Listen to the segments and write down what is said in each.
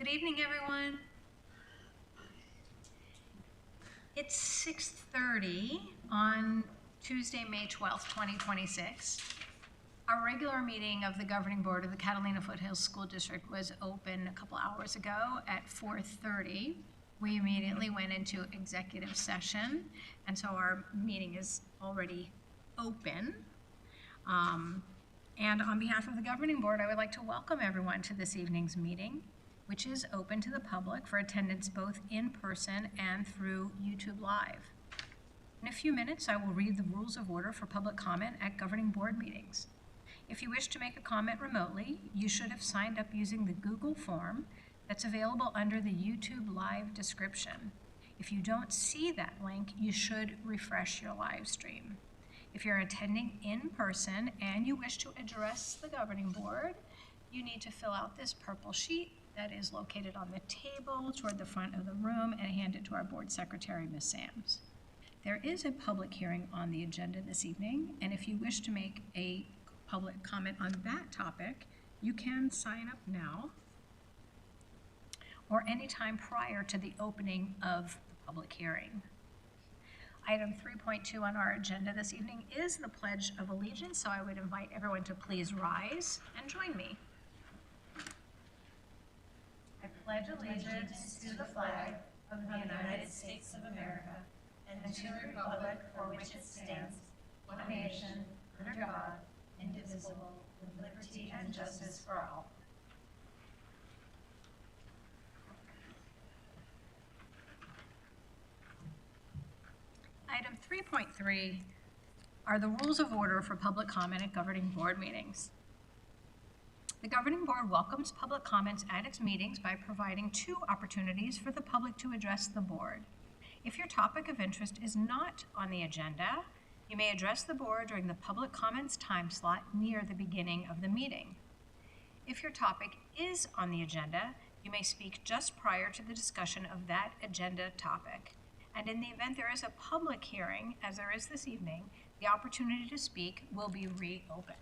Good evening, everyone. It's 6:30 on Tuesday, May 12th, 2026. Our regular meeting of the Governing Board of the Catalina Foothills School District was open a couple hours ago at 4:30. We immediately went into executive session, and so our meeting is already open. And on behalf of the Governing Board, I would like to welcome everyone to this evening's meeting, which is open to the public for attendance both in person and through YouTube Live. In a few minutes, I will read the rules of order for public comment at Governing Board meetings. If you wish to make a comment remotely, you should have signed up using the Google form that's available under the YouTube Live description. If you don't see that link, you should refresh your live stream. If you're attending in person and you wish to address the Governing Board, you need to fill out this purple sheet that is located on the table toward the front of the room and hand it to our Board Secretary, Ms. Sams. There is a public hearing on the agenda this evening, and if you wish to make a public comment on that topic, you can sign up now or anytime prior to the opening of the public hearing. Item 3.2 on our agenda this evening is the Pledge of Allegiance, so I would invite everyone to please rise and join me. I pledge allegiance to the flag of the United States of America and to the republic for which it stands, one nation, under God, indivisible, with liberty and justice for all. Item 3.3 are the rules of order for public comment at Governing Board meetings. The Governing Board welcomes public comments at its meetings by providing 2 opportunities for the public to address the board. If your topic of interest is not on the agenda, you may address the board during the public comments time slot near the beginning of the meeting. If your topic is on the agenda, you may speak just prior to the discussion of that agenda topic. And in the event there is a public hearing, as there is this evening, the opportunity to speak will be reopened.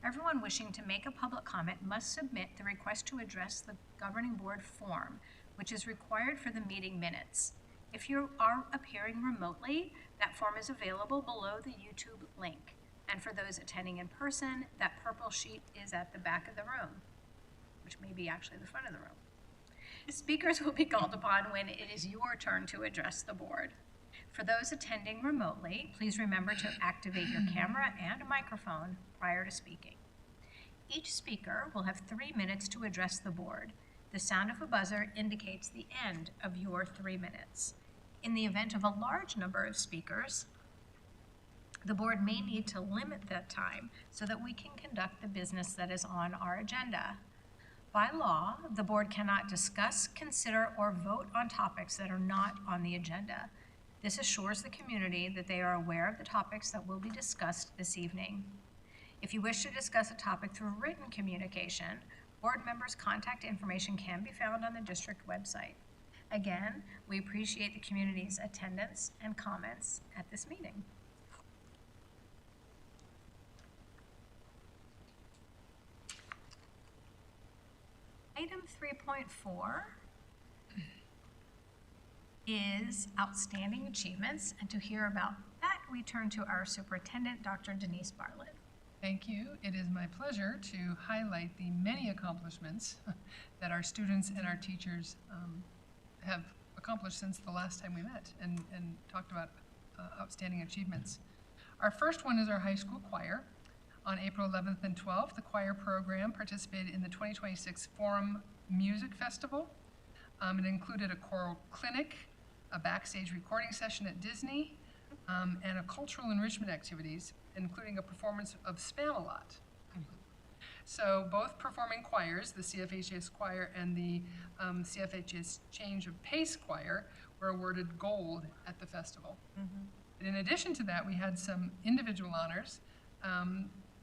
Everyone wishing to make a public comment must submit the request to address the Governing Board form, which is required for the meeting minutes. If you are appearing remotely, that form is available below the YouTube link. And for those attending in person, that purple sheet is at the back of the room, which may be actually the front of the room. Speakers will be called upon when it is your turn to address the board. For those attending remotely, please remember to activate your camera and microphone prior to speaking. Each speaker will have 3 minutes to address the board. The sound of a buzzer indicates the end of your 3 minutes. In the event of a large number of speakers, the board may need to limit that time so that we can conduct the business that is on our agenda. By law, the board cannot discuss, consider, or vote on topics that are not on the agenda. This assures the community that they are aware of the topics that will be discussed this evening. If you wish to discuss a topic through written communication, board members' contact information can be found on the district website. Again, we appreciate the community's attendance and comments at this meeting. Item 3.4 is outstanding achievements, and to hear about that, we turn to our superintendent, Dr. Denise Bartlett. Thank you. It is my pleasure to highlight the many accomplishments that our students and our teachers have accomplished since the last time we met and talked about outstanding achievements. Our first one is our high school choir. On April 11th and 12th, the choir program participated in the 2026 Forum Music Festival. It included a choral clinic, a backstage recording session at Disney, and a cultural enrichment activities, including a performance of Spamalot. So both performing choirs, the CFHS choir and the CFHS Change of Pace choir, were awarded gold at the festival. And in addition to that, we had some individual honors.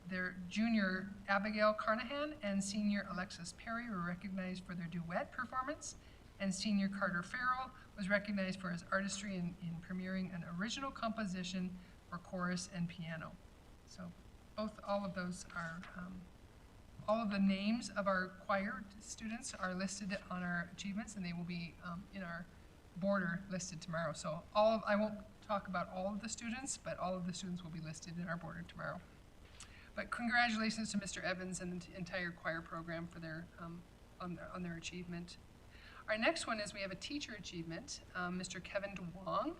Their junior Abigail Carnahan and senior Alexis Perry were recognized for their duet performance, and senior Carter Farrell was recognized for his artistry in premiering an original composition for chorus and piano. So all of those are all of the names of our choir students are listed on our achievements, and they will be in our border listed tomorrow. So I won't talk about all of the students, but all of the students will be listed in our border tomorrow. But congratulations to Mr. Evans and the entire choir program for their on their achievement. Our next one is we have a teacher achievement. Mr. Kevin Duong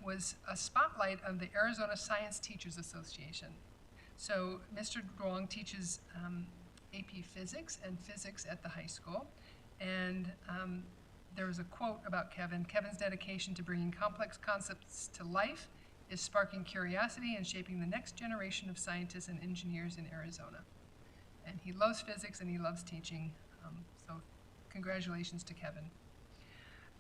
was a spotlight of the Arizona Science Teachers Association. So Mr. Duong teaches AP Physics and Physics at the high school. And there was a quote about Kevin. Kevin's dedication to bringing complex concepts to life is sparking curiosity and shaping the next generation of scientists and engineers in Arizona. And he loves physics and he loves teaching. So congratulations to Kevin.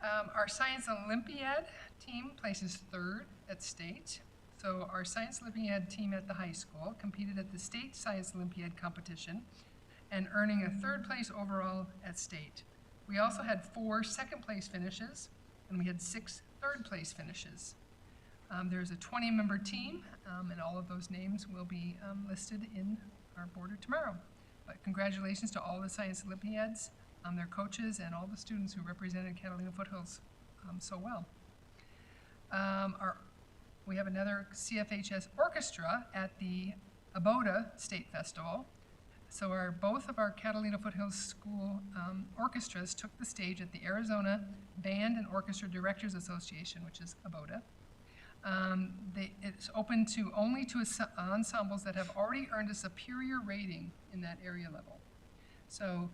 Our Science Olympiad team places third at state. So our Science Olympiad team at the high school competed at the state Science Olympiad competition and earning a third place overall at state. We also had 4 second place finishes and we had 6 third place finishes. There's a 20-member team and all of those names will be listed in our border tomorrow. But congratulations to all the Science Olympiads, their coaches, and all the students who represented Catalina Foothills so well. We have another CFHS orchestra at the Aboda State Festival. So both of our Catalina Foothills School orchestras took the stage at the Arizona Band and Orchestra Directors Association, which is Aboda. It's open only to ensembles that have already earned a superior rating in that area level. So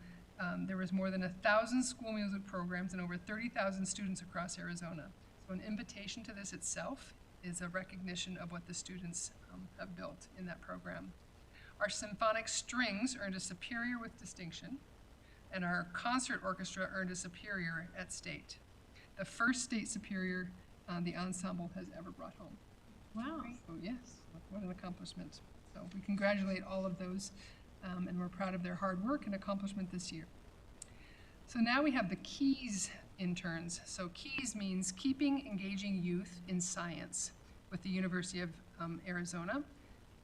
there was more than 1,000 school music programs and over 30,000 students across Arizona. So an invitation to this itself is a recognition of what the students have built in that program. Our symphonic strings earned a superior with distinction, and our concert orchestra earned a superior at state. The first state superior the ensemble has ever brought home. Wow. So yes, what an accomplishment. So we congratulate all of those, and we're proud of their hard work and accomplishment this year. So now we have the KEYS interns. So KEYS means Keeping Engaging Youth in Science with the University of Arizona.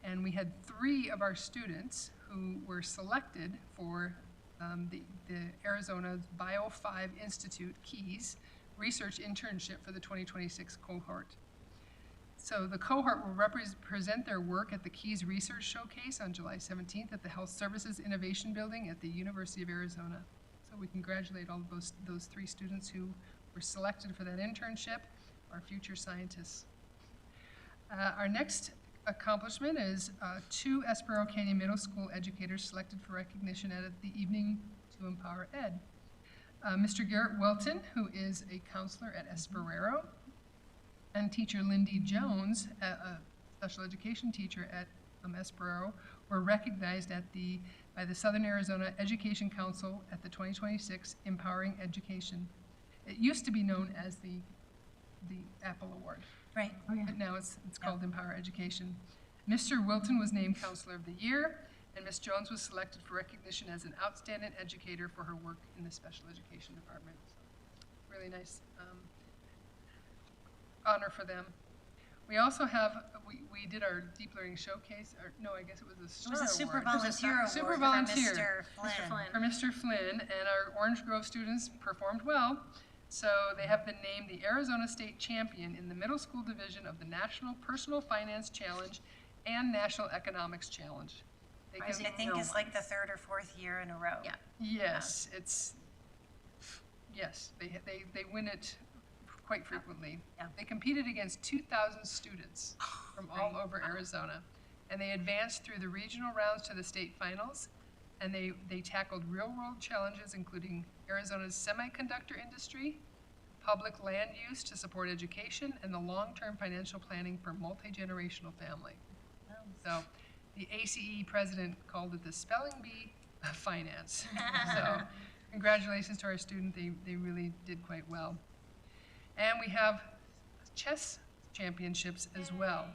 And we had 3 of our students who were selected for the Arizona's Bio5 Institute KEYS research internship for the 2026 cohort. So the cohort will present their work at the KEYS Research Showcase on July 17th at the Health Services Innovation Building at the University of Arizona. So we congratulate all of those 3 students who were selected for that internship, our future scientists. Our next accomplishment is 2 Esparro Canyon Middle School educators selected for recognition at the Evening to Empower Ed. Mr. Garrett Welton, who is a counselor at Esparro, and teacher Lindy Jones, a special education teacher at Esparro, were recognized by the Southern Arizona Education Council at the 2026 Empowering Education. It used to be known as the Apple Award. Right. Oh, yeah. But now it's called Empower Education. Mr. Wilton was named Counselor of the Year, and Ms. Jones was selected for recognition as an outstanding educator for her work in the special education department. So, really nice honor for them. We also have, we did our deep learning showcase, or no, I guess it was a It was a super award. volunteer award Super for volunteer. Mr. Flynn. Mr. Flynn. For Mr. Flynn, and our Orange Grove students performed well. So they have been named the Arizona State Champion in the middle school division of the National Personal Finance Challenge and National Economics Challenge. They I can- think it's like the 3rd or 4th year in a row. Yeah. Yes, they win it quite frequently. Yeah. They competed against 2,000 students from all over Arizona, and they advanced through the regional rounds to the state finals, and they tackled real-world challenges including Arizona's semiconductor industry, public land use to support education, and the long-term financial planning for multi-generational family. So the ACE president called it the spelling bee of finance. So congratulations to our student. They really did quite well. And we have chess championships as well.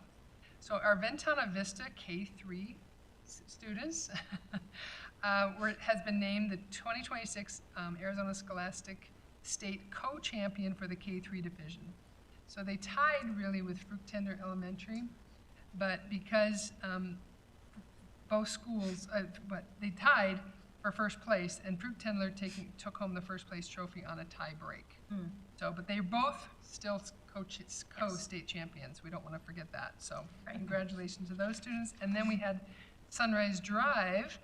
So our Ventana Vista K3 students has been named the 2026 Arizona Scholastic State Co-Champion for the K3 division. So they tied really with Fructender Elementary, but because both schools, but they tied for first place, and Fruit Tendler took home the first place trophy on a tie break. So, but they're both still co-state champions. We don't want to forget that. So congratulations to those students. And then we had Sunrise Drive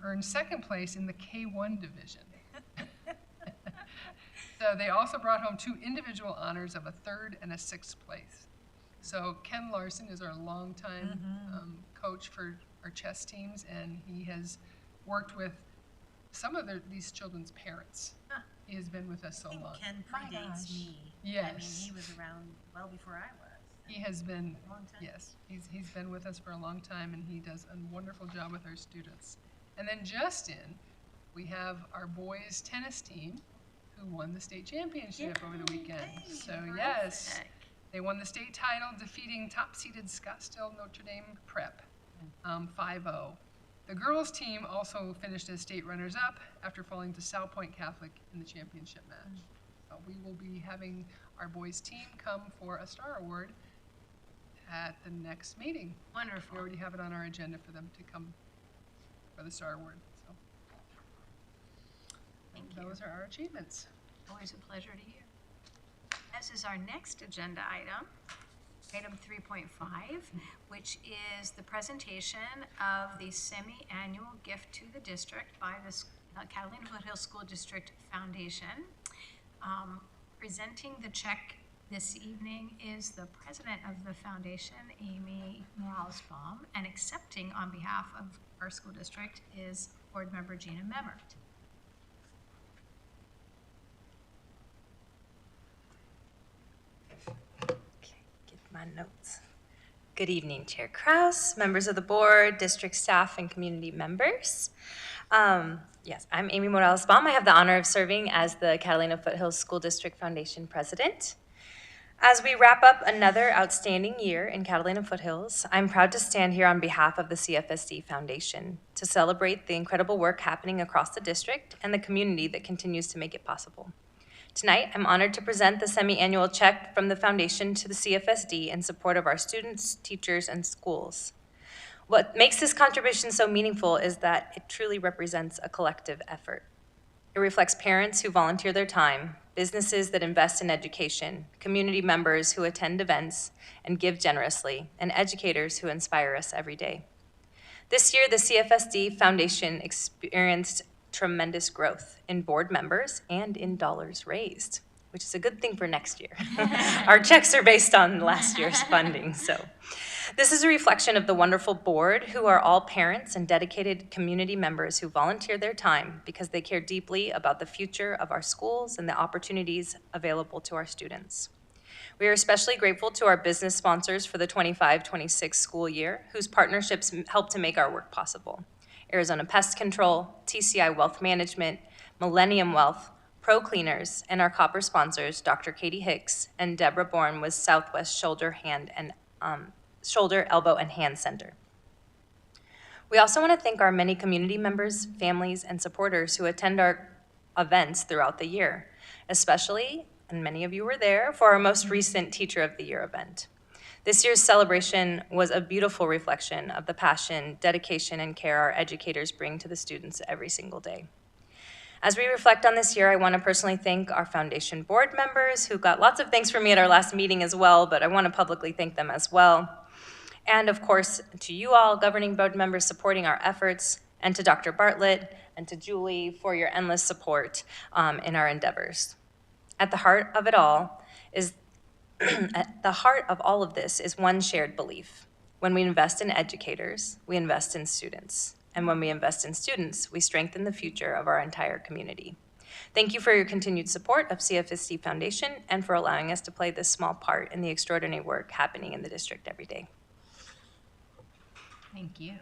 earned second place in the K1 division. So they also brought home 2 individual honors of a 3rd and a 6th place. So Ken Larson is our longtime coach for our chess teams, and he has worked with some of these children's parents. He has been with us so I think long. Ken predates me. Yes. I mean, he was around well before I was. He has been, A long time. yes, he's been with us for a long time, and he does a wonderful job with our students. And then just in, we have our boys tennis team who won the state championship over the weekend. Yay, So terrific. yes, they won the state title, defeating top-seeded Scottsdale Notre Dame Prep 5-0. The girls' team also finished as state runners-up after falling to South Point Catholic in the championship match. So we will be having our boys' team come for a Star Award at the next meeting. We Wonderful. already have it on our agenda for them to come for the Star Award. So Thank you. those are our achievements. Always a pleasure to hear. This is our next agenda item, item 3.5, which is the presentation of the semi-annual gift to the district by the Catalina Foothills School District Foundation. Presenting the check this evening is the president of the foundation, Amy Morales-Baum, and accepting on behalf of our school district is board member Gina Memmert. Get my notes. Good evening, Chair Kraus, members of the board, district staff, and community members. Yes, I'm Amy Morales-Baum. I have the honor of serving as the Catalina Foothills School District Foundation president. As we wrap up another outstanding year in Catalina Foothills, I'm proud to stand here on behalf of the CFSD Foundation to celebrate the incredible work happening across the district and the community that continues to make it possible. Tonight, I'm honored to present the semi-annual check from the Foundation to the CFSD in support of our students, teachers, and schools. What makes this contribution so meaningful is that it truly represents a collective effort. It reflects parents who volunteer their time, businesses that invest in education, community members who attend events and give generously, and educators who inspire us every day. This year, the CFSD Foundation experienced tremendous growth in board members and in dollars raised, which is a good thing for next year. Our checks are based on last year's funding, so. This is a reflection of the wonderful board, who are all parents and dedicated community members who volunteer their time because they care deeply about the future of our schools and the opportunities available to our students. We are especially grateful to our business sponsors for the 25-26 school year, whose partnerships help to make our work possible. Arizona Pest Control, TCI Wealth Management, Millennium Wealth, Pro Cleaners, and our copper sponsors, Dr. Katie Hicks and Deborah Bourne with Southwest Shoulder, Elbow, and Hand Center. We also want to thank our many community members, families, and supporters who attend our events throughout the year, especially, and many of you were there, for our most recent Teacher of the Year event. This year's celebration was a beautiful reflection of the passion, dedication, and care our educators bring to the students every single day. As we reflect on this year, I want to personally thank our foundation board members who got lots of thanks from me at our last meeting as well, but I want to publicly thank them as well. And of course, to you all, governing board members supporting our efforts, and to Dr. Bartlett and to Julie for your endless support in our endeavors. At the heart of it all is, at the heart of all of this is one shared belief. When we invest in educators, we invest in students. And when we invest in students, we strengthen the future of our entire community. Thank you for your continued support of CFSD Foundation and for allowing us to play this small part in the extraordinary work happening in the district every day. Thank you.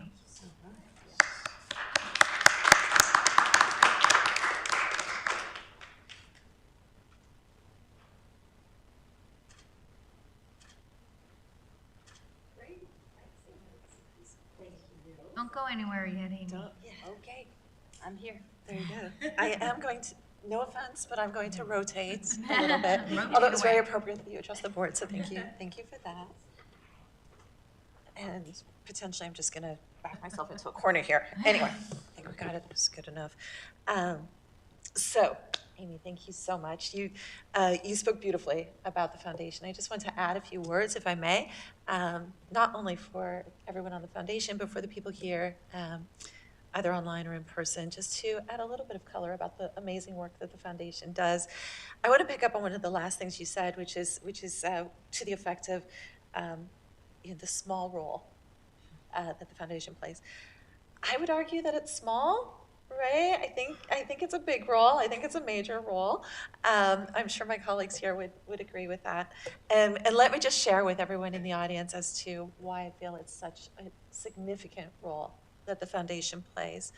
Don't go anywhere yet, Amy. Okay, I'm here. There you go. I am going to, no offense, but I'm going to rotate a little bit. Rotate Although it's very away. appropriate that you address the board, so thank you. Thank you for that. And potentially I'm just gonna back myself into a corner here. Anyway, I think we got it, it's good enough. So, Amy, thank you so much. You spoke beautifully about the foundation. I just want to add a few words, if I may, not only for everyone on the foundation, but for the people here, either online or in person, just to add a little bit of color about the amazing work that the foundation does. I want to pick up on one of the last things you said, which is to the effect of the small role that the foundation plays. I would argue that it's small, right? I think it's a big role. I think it's a major role. I'm sure my colleagues here would agree with that. And let me just share with everyone in the audience as to why I feel it's such a significant role that the foundation plays.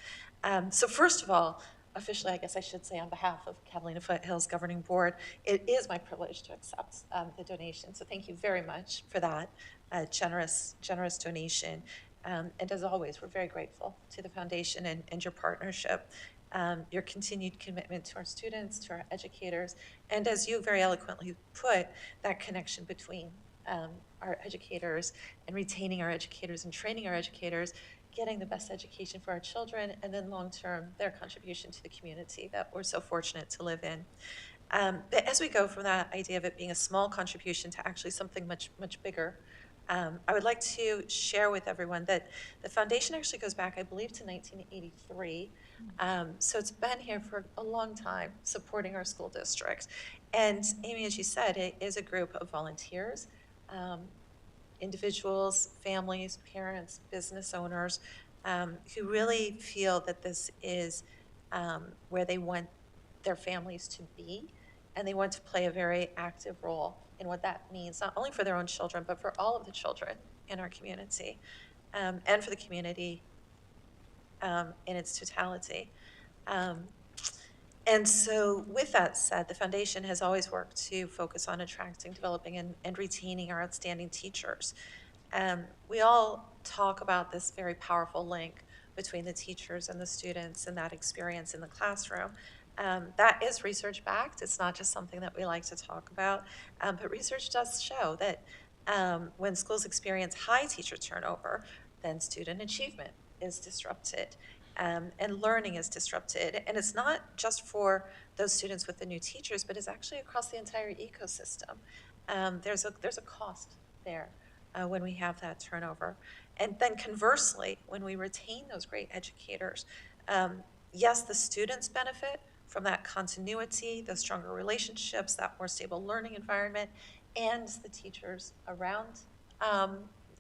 So first of all, officially, I guess I should say on behalf of Catalina Foothills Governing Board, it is my privilege to accept the donation. So thank you very much for that generous donation. And as always, we're very grateful to the foundation and your partnership, your continued commitment to our students, to our educators, and as you very eloquently put, that connection between our educators and retaining our educators and training our educators, getting the best education for our children, and then long-term, their contribution to the community that we're so fortunate to live in. But as we go from that idea of it being a small contribution to actually something much, much bigger, I would like to share with everyone that the foundation actually goes back, I believe, to 1983. So it's been here for a long time, supporting our school districts. And Amy, as you said, it is a group of volunteers, individuals, families, parents, business owners, who really feel that this is where they want their families to be, and they want to play a very active role in what that means, not only for their own children, but for all of the children in our community, and for the community in its totality. And so with that said, the foundation has always worked to focus on attracting, developing, and retaining our outstanding teachers. We all talk about this very powerful link between the teachers and the students and that experience in the classroom. That is research backed. It's not just something that we like to talk about, but research does show that when schools experience high teacher turnover, then student achievement is disrupted. And learning is disrupted. And it's not just for those students with the new teachers, but it's actually across the entire ecosystem. There's a cost there when we have that turnover. And then conversely, when we retain those great educators, yes, the students benefit from that continuity, those stronger relationships, that more stable learning environment, and the teachers around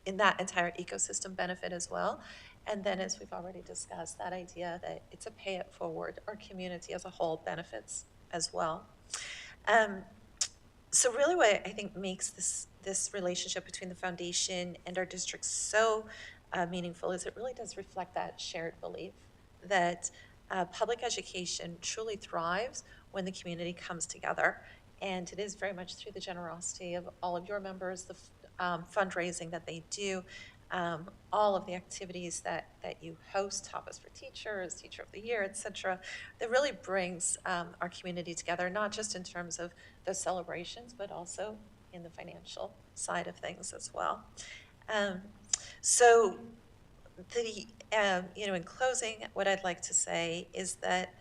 in that entire ecosystem benefit as well. And then, as we've already discussed, that idea that it's a pay it forward, our community as a whole benefits as well. So really what I think makes this relationship between the foundation and our district so meaningful is it really does reflect that shared belief that public education truly thrives when the community comes together. And it is very much through the generosity of all of your members, the fundraising that they do, all of the activities that you host, Tapas for Teachers, Teacher of the Year, et cetera, that really brings our community together, not just in terms of those celebrations, but also in the financial side of things as well. So in closing, what I'd like to say is that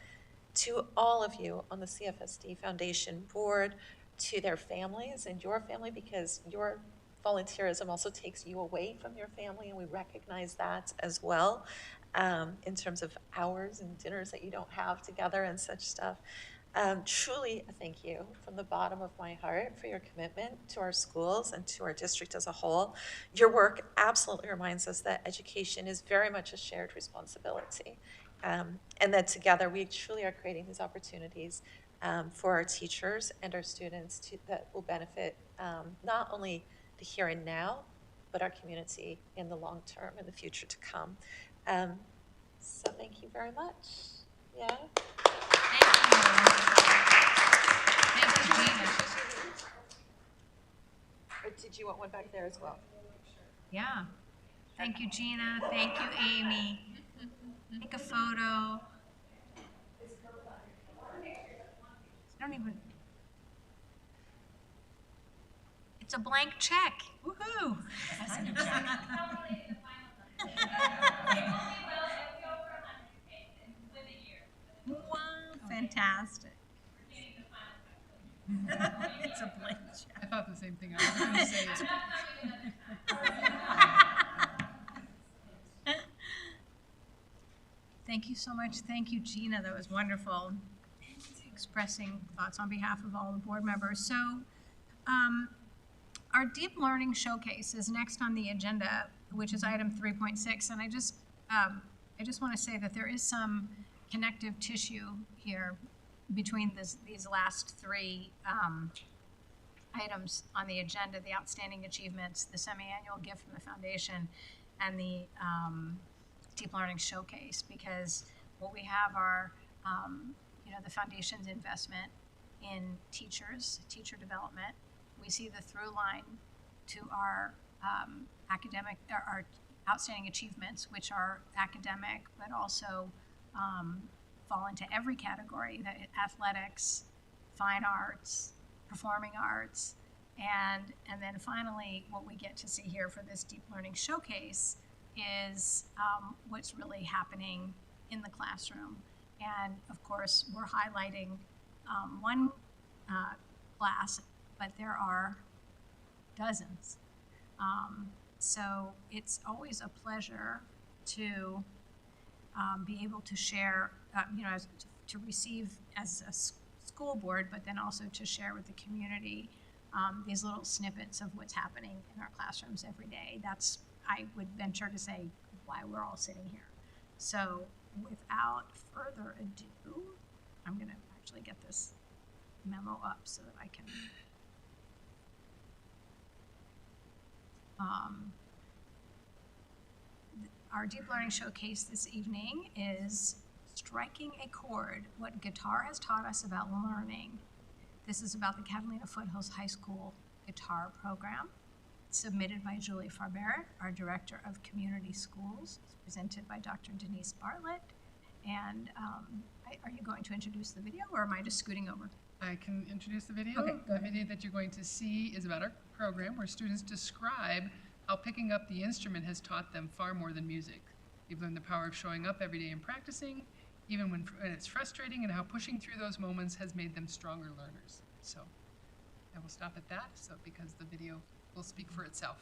to all of you on the CFSD Foundation board, to their families and your family, because your volunteerism also takes you away from your family, and we recognize that as well, in terms of hours and dinners that you don't have together and such stuff. Truly a thank you from the bottom of my heart for your commitment to our schools and to our district as a whole. Your work absolutely reminds us that education is very much a shared responsibility, and that together we truly are creating these opportunities for our teachers and our students that will benefit not only the here and now, but our community in the long term and the future to come. So thank you very much. Yeah. Thank you, Gina. Or did you want one back there as well? Yeah. Thank you, Gina. Thank you, Amy. Take a photo. I don't even. It's a blank check. Woohoo! Wow, fantastic. It's a blank check. I thought the same thing. I was going to say it. Thank you so much. Thank you, Gina. That was wonderful. Expressing thoughts on behalf of all the board members. So, our deep learning showcase is next on the agenda, which is item 3.6. And I just want to say that there is some connective tissue here between these last three items on the agenda: the outstanding achievements, the semi-annual gift from the foundation, and the deep learning showcase. Because what we have are, the foundation's investment in teachers, teacher development. We see the through line to our our outstanding achievements, which are academic, but also fall into every category: the athletics, fine arts, performing arts, and then finally, what we get to see here for this deep learning showcase is what's really happening in the classroom. And of course, we're highlighting one class, but there are dozens. So it's always a pleasure to be able to share, to receive as a school board, but then also to share with the community these little snippets of what's happening in our classrooms every day. That's, I would venture to say, why we're all sitting here. So without further ado, I'm going to actually get this memo up so that I can our deep learning showcase this evening is Striking a Chord, What Guitar Has Taught Us About Learning. This is about the Catalina Foothills High School guitar program, submitted by Julie Farber, our Director of Community Schools. It's presented by Dr. Denise Bartlett. And are you going to introduce the video, or am I just scooting over? I can introduce the video. Okay, go The video that you're going to see is about our program where students describe how picking up the instrument has taught them far more than music. They've learned the power of showing up every day and practicing, even when it's frustrating, and how pushing through those moments has made them stronger learners. So I will stop at that because the video will speak for itself.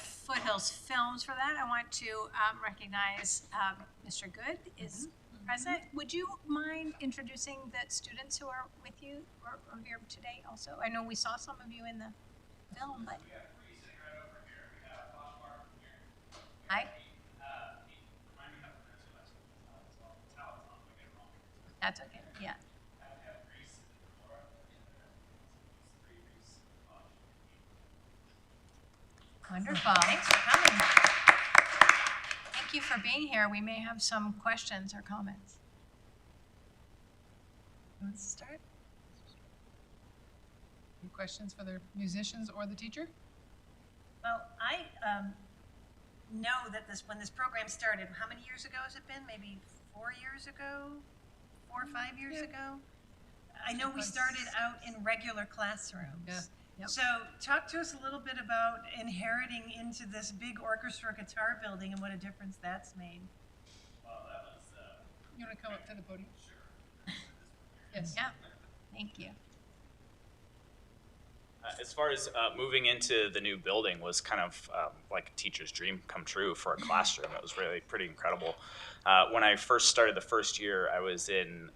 Foothills Films for that. I want to recognize Mr. Good is present. Would you mind introducing the students who are with you or here today also? I know we saw some of you in the film, but. Hi. That's okay, yeah. Wonderful. Thanks for coming. Thank you for being here. We may have some questions or comments. Let's start. Any questions for the musicians or the teacher? Well, I know that when this program started, how many years ago has it been? Maybe 4 years ago? 4 or 5 years ago? I know we started out in regular classrooms. Yeah. Yep. So talk to us a little bit about inheriting into this big orchestra guitar building and what a difference that's made. You want to come up to the podium? Sure. Yes. Yeah, thank you. As far as moving into the new building was kind of like a teacher's dream come true for a classroom. It was really pretty incredible. When I first started the first year, I was in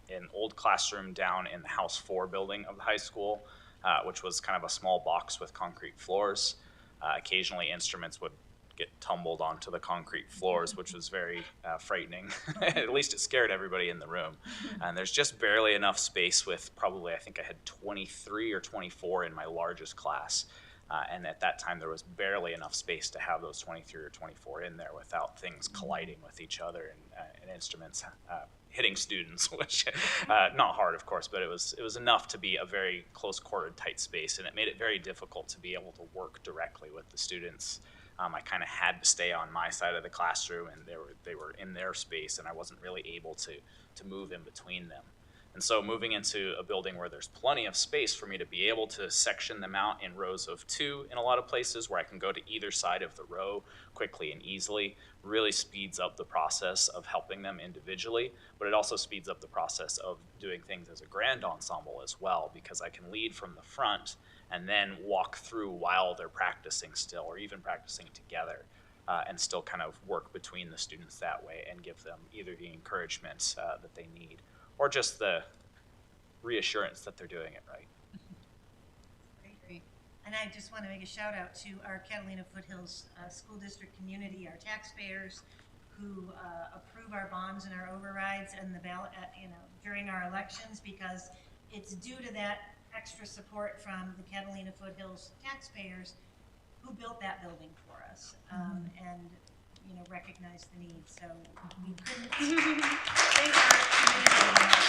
an old classroom down in the House 4 building of the high school, which was kind of a small box with concrete floors. Occasionally instruments would get tumbled onto the concrete floors, which was very frightening. At least it scared everybody in the room. And there's just barely enough space with probably, I think I had 23 or 24 in my largest class. And at that time, there was barely enough space to have those 23 or 24 in there without things colliding with each other and instruments hitting students, which not hard, of course, but it was enough to be a very close-quartered, tight space, and it made it very difficult to be able to work directly with the students. I kind of had to stay on my side of the classroom, and they were in their space, and I wasn't really able to move in between them. And so moving into a building where there's plenty of space for me to be able to section them out in rows of 2 in a lot of places where I can go to either side of the row quickly and easily really speeds up the process of helping them individually, but it also speeds up the process of doing things as a grand ensemble as well, because I can lead from the front and then walk through while they're practicing still, or even practicing together, and still kind of work between the students that way and give them either the encouragement that they need or just the reassurance that they're doing it right. Great. And I just want to make a shout out to our Catalina Foothills School District community, our taxpayers who approve our bonds and our overrides and the ballot, during our elections, because it's due to that extra support from the Catalina Foothills taxpayers who built that building for us, and recognize the need. So we couldn't thank our community enough.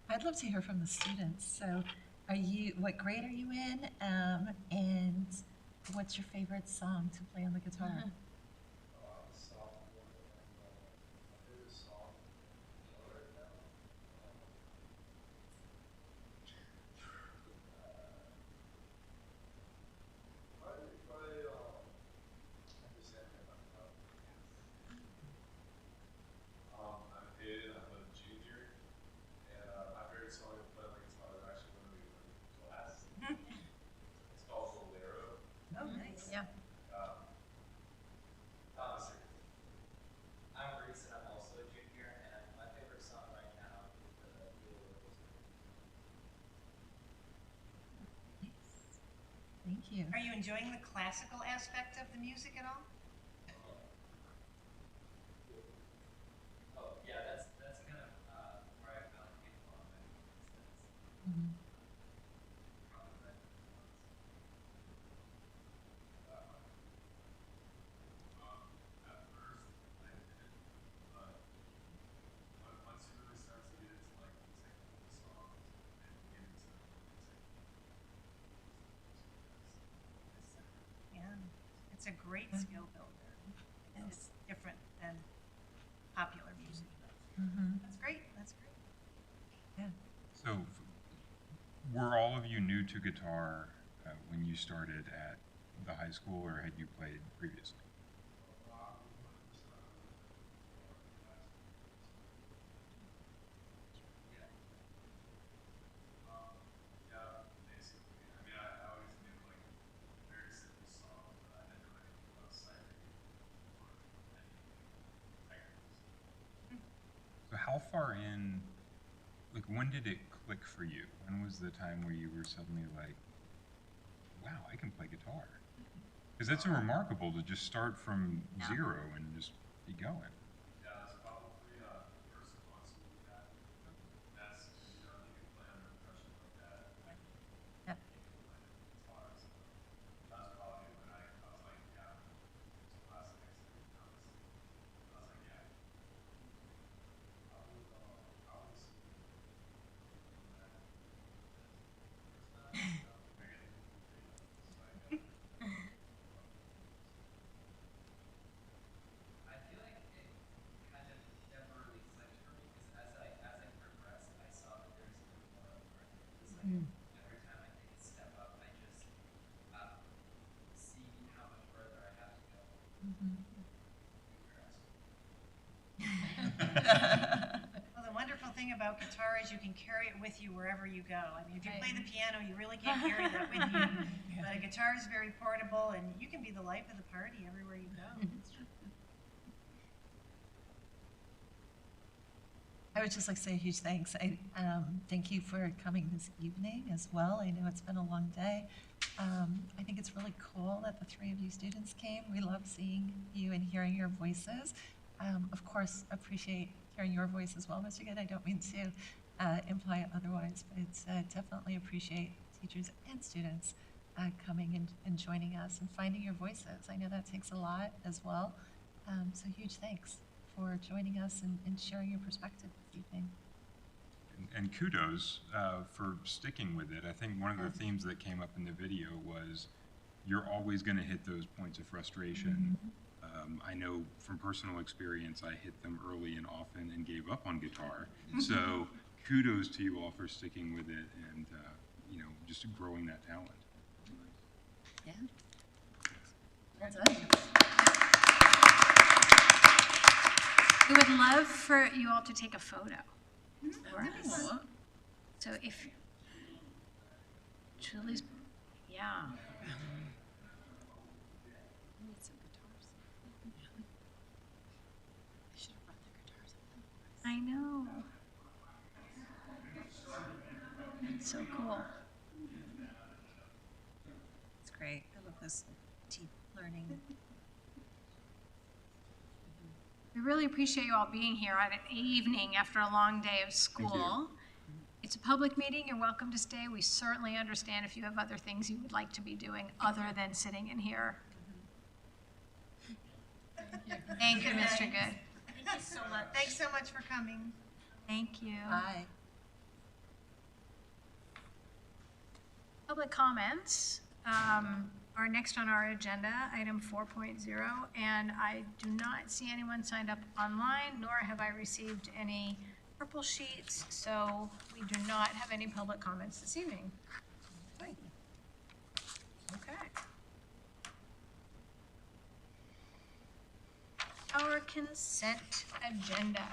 I'd love to hear from the students. So what grade are you in? And what's your favorite song to play on the guitar? Yeah. I'm Reese, and I'm also a junior, and my favorite song right now is the Thank you. Are you enjoying the classical aspect of the music at all? Oh, yeah, that's kind of where I found it came from. Mhm. Yeah, it's a great skill builder, and it's different than popular music. Mhm. That's great. That's great. So, were all of you new to guitar when you started at the high school, or had you played previously? Yeah, basically. I mean, I always far in, like, when did it click for you? When was the time where you were suddenly like, wow, I can play guitar? Because that's so remarkable to just start from zero and just be going. Yeah, that's probably the first months we had. That's, you know, you can play under pressure like that. Yep. Guitar, so that's probably when I was like, yeah, it's classic. I was like, yeah. I was I feel like it kind of never really clicked for me because as I progressed, I saw that there's more of it. It's like every time I take a step up, I just see how much further I have to go. Well, the wonderful thing about guitar is you can carry it with you wherever you go. I mean, if you play the piano, you really can't carry that with you. But a guitar is very portable, and you can be the life of the party everywhere you go. I would just like to say a huge thanks. Thank you for coming this evening as well. I know it's been a long day. I think it's really cool that the three of you students came. We love seeing you and hearing your voices. Of course, appreciate hearing your voice as well, Mr. Good. I don't mean to imply otherwise, but it's definitely appreciate teachers and students coming and joining us and finding your voices. I know that takes a lot as well. So huge thanks for joining us and sharing your perspective this evening. And kudos for sticking with it. I think one of the themes that came up in the video was you're always going to hit those points of frustration. I know from personal experience, I hit them early and often and gave up on guitar. So kudos to you all for sticking with it and you know, just growing that talent. Yeah. Well done. We would love for you all to take a photo for us. So if Julie's, yeah. I know. It's so cool. It's great. I love this deep learning. We really appreciate you all being here on an evening after a long day of school. It's a public meeting. You're welcome to stay. We certainly understand if you have other things you would like to be doing other than sitting in here. Thank you, Mr. Good. Thank you so much. Thanks so much for coming. Thank you. Bye. Public comments are next on our agenda, item 4.0, and I do not see anyone signed up online, nor have I received any purple sheets, so we do not have any public comments this evening. Okay. Our consent agenda.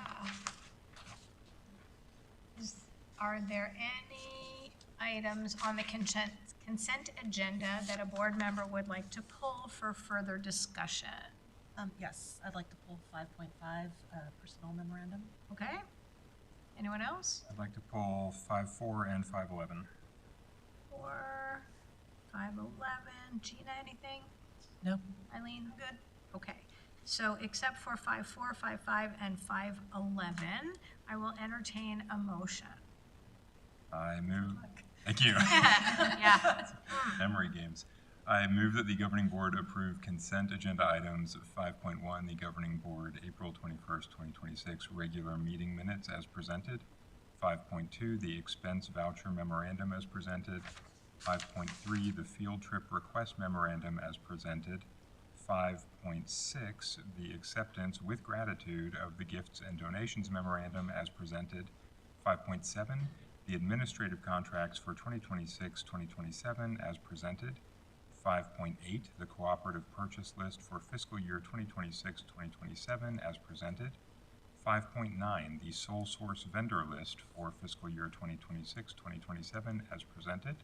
Are there any items on the consent agenda that a board member would like to pull for further discussion? Yes, I'd like to pull 5.5 personnel memorandum. Okay. Anyone else? I'd like to pull 5.4 and 5.11. 4, 5.11. Gina, anything? No. Eileen, good? Okay. So except for 5.4, 5.5, and 5.11, I will entertain a motion. I move. Thank you. Yeah. Memory games. I move that the governing board approve consent agenda items 5.1, the governing board April 21st, 2026 regular meeting minutes as presented. 5.2, the expense voucher memorandum as presented. 5.3, the field trip request memorandum as presented. 5.6, the acceptance with gratitude of the gifts and donations memorandum as presented. 5.7, the administrative contracts for 2026-2027 as presented. 5.8, the cooperative purchase list for fiscal year 2026-2027 as presented. 5.9, the sole source vendor list for fiscal year 2026-2027 as presented.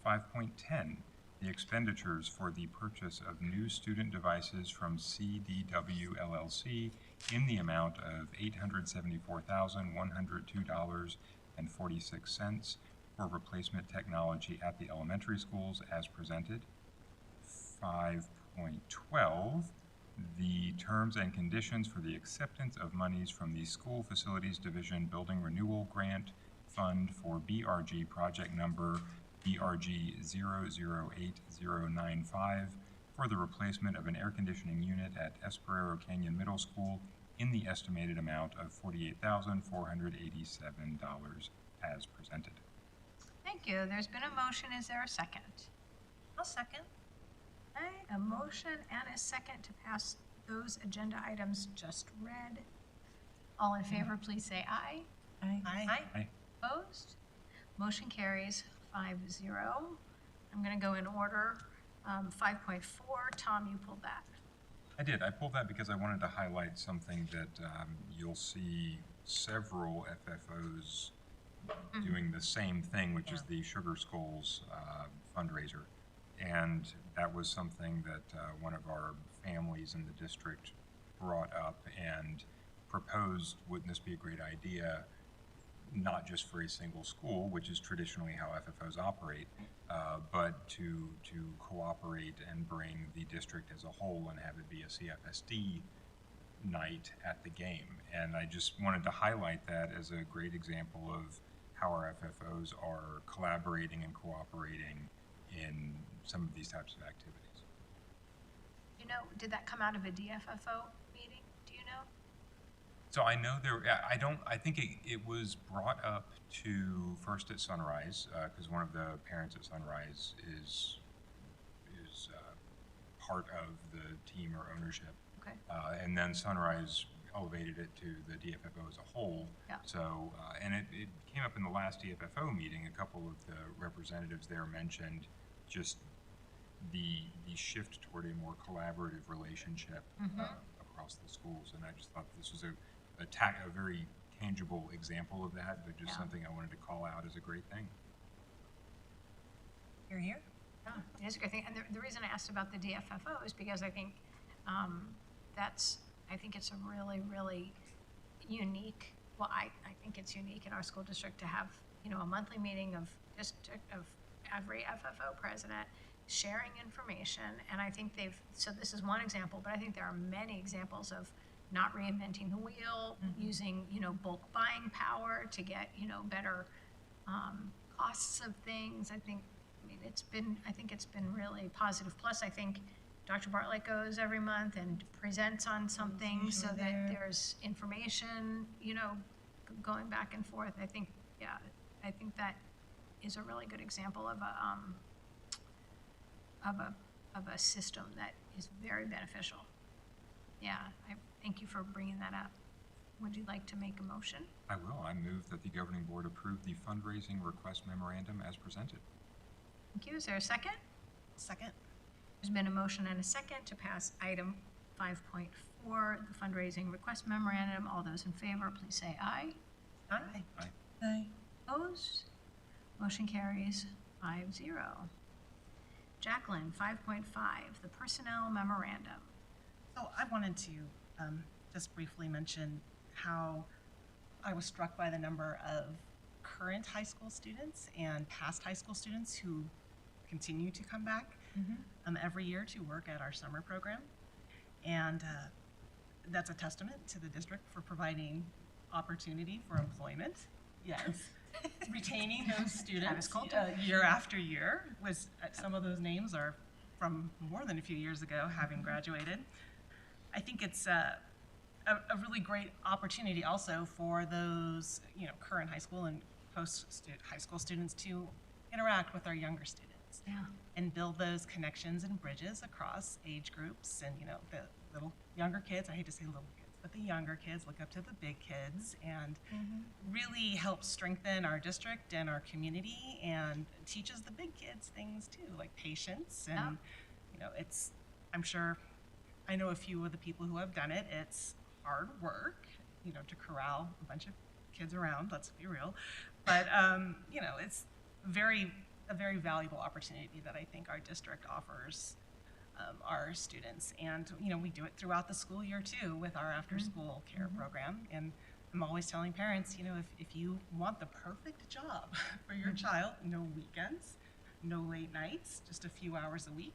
5.10, the expenditures for the purchase of new student devices from CDW LLC in the amount of $874,102.46 for replacement technology at the elementary schools as presented. 5.12, the terms and conditions for the acceptance of monies from the School Facilities Division Building Renewal Grant Fund for BRG project number BRG 008095 for the replacement of an air conditioning unit at Esperero Canyon Middle School in the estimated amount of $48,487 as presented. Thank you. There's been a motion. Is there a second? I'll second. Okay, a motion and a second to pass those agenda items just read. All in favor, please say aye. Aye. Opposed? Motion carries 5-0. I'm going to go in order. 5.4, Tom, you pulled that. I did. I pulled that because I wanted to highlight something that you'll see several FFOs doing the same thing, which is the Sugar Skulls fundraiser. And that was something that one of our families in the district brought up and proposed, wouldn't this be a great idea, not just for a single school, which is traditionally how FFOs operate, but to cooperate and bring the district as a whole and have it be a CFSD night at the game. And I just wanted to highlight that as a great example of how our FFOs are collaborating and cooperating in some of these types of activities. You know, did that come out of a DFFO meeting? Do you know? So I know I think it was brought up to first at Sunrise, because one of the parents at Sunrise is part of the team or ownership. Okay. And then Sunrise elevated it to the DFFO as a whole. Yeah. So, and it came up in the last DFFO meeting. A couple of the representatives there mentioned just the shift toward a more collaborative relationship across the schools. And I just thought this was a very tangible example of that, but just something I wanted to call out as a great thing. You're here? Yeah, it is a good thing. And the reason I asked about the DFFO is because I think I think it's a really, really unique, well, I think it's unique in our school district to have, you know, a monthly meeting of every FFO president sharing information. And I think so this is one example, but I think there are many examples of not reinventing the wheel, using, you know, bulk buying power to get, you know, better costs of things. I think it's been really positive. Plus, I think Dr. Bartlett goes every month and presents on something so that there's information, you know, going back and forth. I think that is a really good example of a system that is very beneficial. Yeah, I thank you for bringing that up. Would you like to make a motion? I will. I move that the governing board approve the fundraising request memorandum as presented. Thank you. Is there a second? Second. There's been a motion and a second to pass item 5.4, the fundraising request memorandum. All those in favor, please say aye. Aye. Aye. Opposed? Motion carries 5-0. Jacqueline, 5.5, the personnel memorandum. So I wanted to just briefly mention how I was struck by the number of current high school students and past high school students who continue to come back every year to work at our summer program. And that's a testament to the district for providing opportunity for employment. Yes. Retaining those students year after year. Some of those names are from more than a few years ago, having graduated. I think it's a really great opportunity also for those, you know, current high school and post-high school students to interact with our younger students and build those connections and bridges across age groups. And, you know, the little younger kids, I hate to say little kids, but the younger kids look up to the big kids and really help strengthen our district and our community and teaches the big kids things too, like patience. And, you know, I'm sure, I know a few of the people who have done it. It's hard work, you know, to corral a bunch of kids around, let's be real. But, you know, it's very a very valuable opportunity that I think our district offers our students. And, you know, we do it throughout the school year too with our after-school care program. And I'm always telling parents, you know, if you want the perfect job for your child, no weekends, no late nights, just a few hours a week,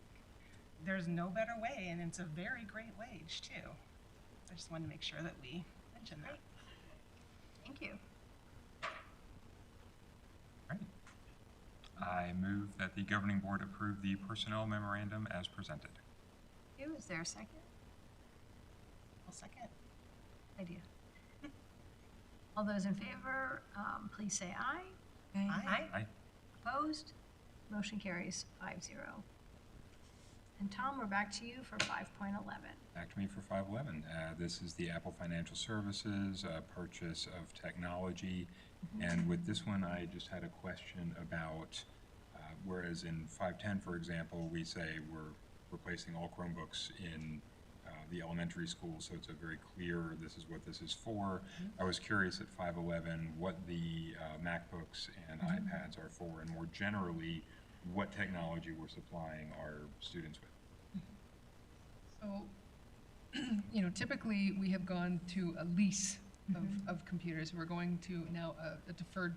there's no better way, and it's a very great wage too. I just wanted to make sure that we mention that. Thank you. Right. I move that the governing board approve the personnel memorandum as presented. Thank you. Is there a second? I'll second. Idea. All those in favor, please say aye. Aye. Aye. Opposed? Motion carries 5-0. And Tom, we're back to you for 5.11. Back to me for 511. This is the Apple Financial Services purchase of technology. And with this one, I just had a question about, whereas in 510, for example, we say we're replacing all Chromebooks in the elementary school, so it's a very clear, this is what this is for. I was curious at 511 what the MacBooks and iPads are for, and more generally, what technology we're supplying our students with. So, you know, typically we have gone to a lease of computers. We're going to now a deferred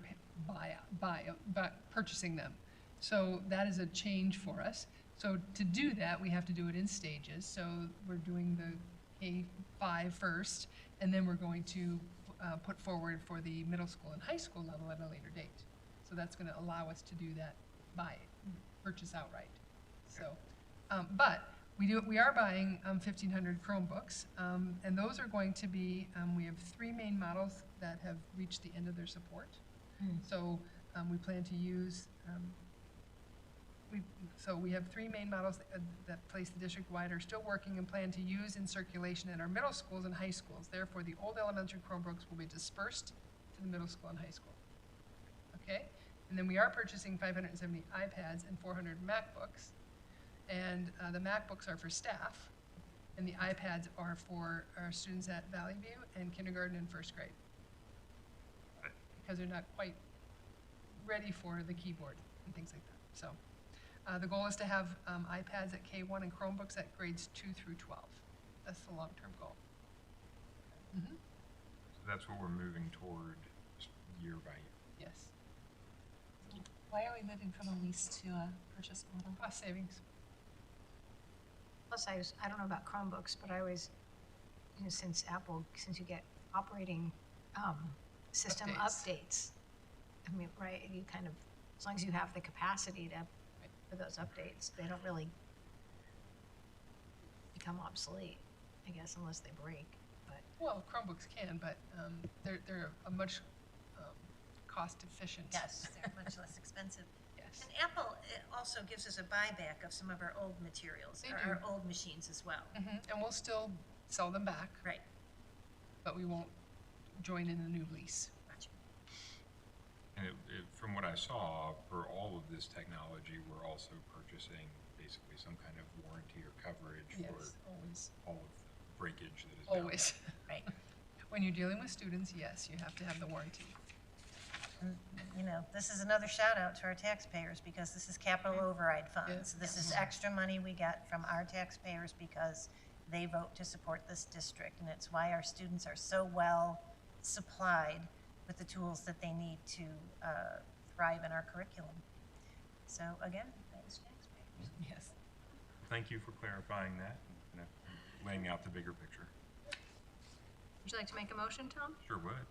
purchasing them. So that is a change for us. So to do that, we have to do it in stages. So we're doing the K-5 first, and then we're going to put forward for the middle school and high school level at a later date. So that's going to allow us to do that purchase outright. So, but we are buying 1,500 Chromebooks, and those are going to be, we have 3 main models that have reached the end of their support. So we plan to use, we have 3 main models that place the district-wide are still working and plan to use in circulation in our middle schools and high schools. Therefore, the old elementary Chromebooks will be dispersed to the middle school and high school. Okay? And then we are purchasing 570 iPads and 400 MacBooks. And the MacBooks are for staff, and the iPads are for our students at Valley View and kindergarten and first grade. Because they're not quite ready for the keyboard and things like that. So the goal is to have iPads at K1 and Chromebooks at grades 2 through 12. That's the long-term goal. So that's what we're moving toward year by year. Yes. Why are we moving from a lease to a purchase model? Cost savings. Plus, I don't know about Chromebooks, but I always, you know, since you get operating system updates, I mean, right, you kind of, as long as you have the capacity for those updates, they don't really become obsolete, I guess, unless they break. But Well, Chromebooks can, but they're a much cost efficient. Yes, they're much less expensive. Yes. And Apple also gives us a buyback of some of our old materials, They our do. old machines as well. And we'll still sell them back, Right. but we won't join in a new lease. Gotcha. And from what I saw, for all of this technology, we're also purchasing basically some kind of warranty or coverage Yes, for always, all of the breakage that is bound always. Right. When you're dealing with students, yes, you have to have the warranty. And, you know, this is another shout out to our taxpayers because this is capital override funds. This is extra money we get from our taxpayers because they vote to support this district. And it's why our students are so well supplied with the tools that they need to thrive in our curriculum. So again, thanks taxpayers. Yes. Thank you for clarifying that, and laying out the bigger picture. would you like to make a motion, Tom? Sure would.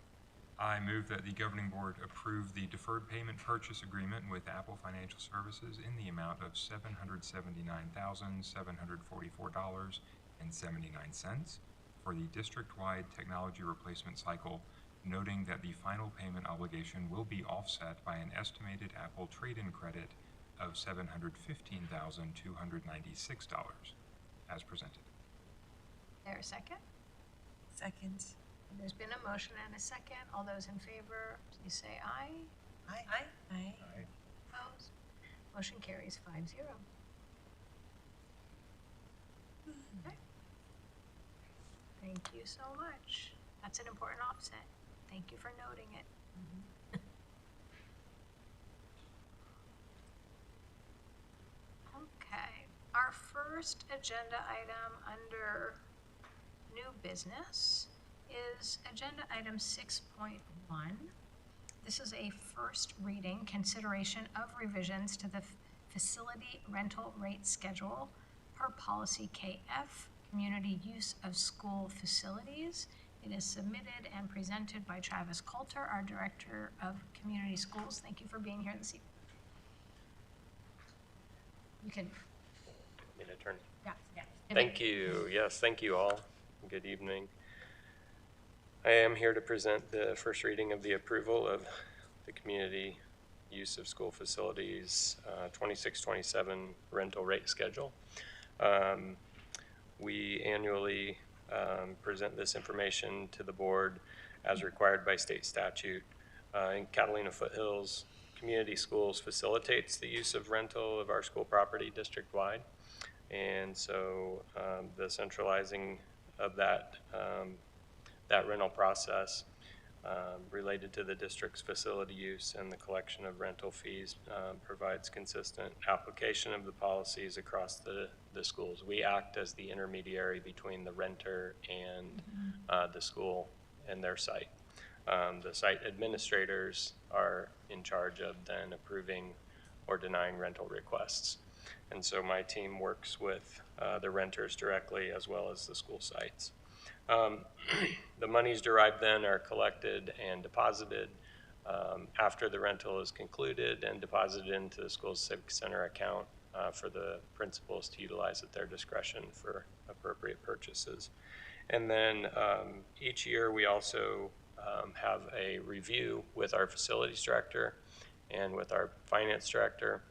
I move that the governing board approve the deferred payment purchase agreement with Apple Financial Services in the amount of $779,744.79 for the district-wide technology replacement cycle, noting that the final payment obligation will be offset by an estimated Apple trade-in credit of $715,296 as presented. There a second? Second. There's been a motion and a second. All those in favor, please say aye. Aye. Aye. Opposed? Motion carries 5-0. Okay. Thank you so much. That's an important offset. Thank you for noting it. first agenda item under new business is agenda item 6.1. This is a first reading, consideration of revisions to the facility rental rate schedule per policy KF, community use of school facilities. It is submitted and presented by Travis Coulter, our Director of Community Schools. Thank you for being here this evening. You can, Me to turn. yeah. Thank you. Yes, thank you all. Good evening. I am here to present the first reading of the approval of the community use of school facilities 26-27 rental rate schedule. We annually present this information to the board as required by state statute. In Catalina Foothills, Community Schools facilitates the use of rental of our school property district-wide. And so the centralizing of that rental process related to the district's facility use and the collection of rental fees provides consistent application of the policies across the schools. We act as the intermediary between the renter and the school and their site. The site administrators are in charge of then approving or denying rental requests. And so my team works with the renters directly as well as the school sites. The monies derived then are collected and deposited after the rental is concluded and deposited into the school's Civic Center account for the principals to utilize at their discretion for appropriate purchases. And then each year we also have a review with our facilities director and with our finance director.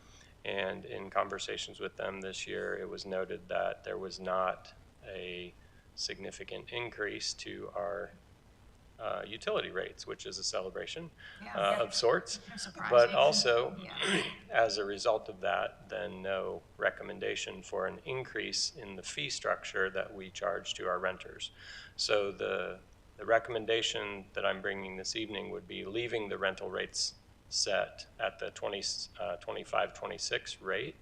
And in conversations with them this year, it was noted that there was not a significant increase to our utility rates, which is a celebration of sorts. But also, as a result of that, then no recommendation for an increase in the fee structure that we charge to our renters. So the recommendation that I'm bringing this evening would be leaving the rental rates set at the 25-26 rate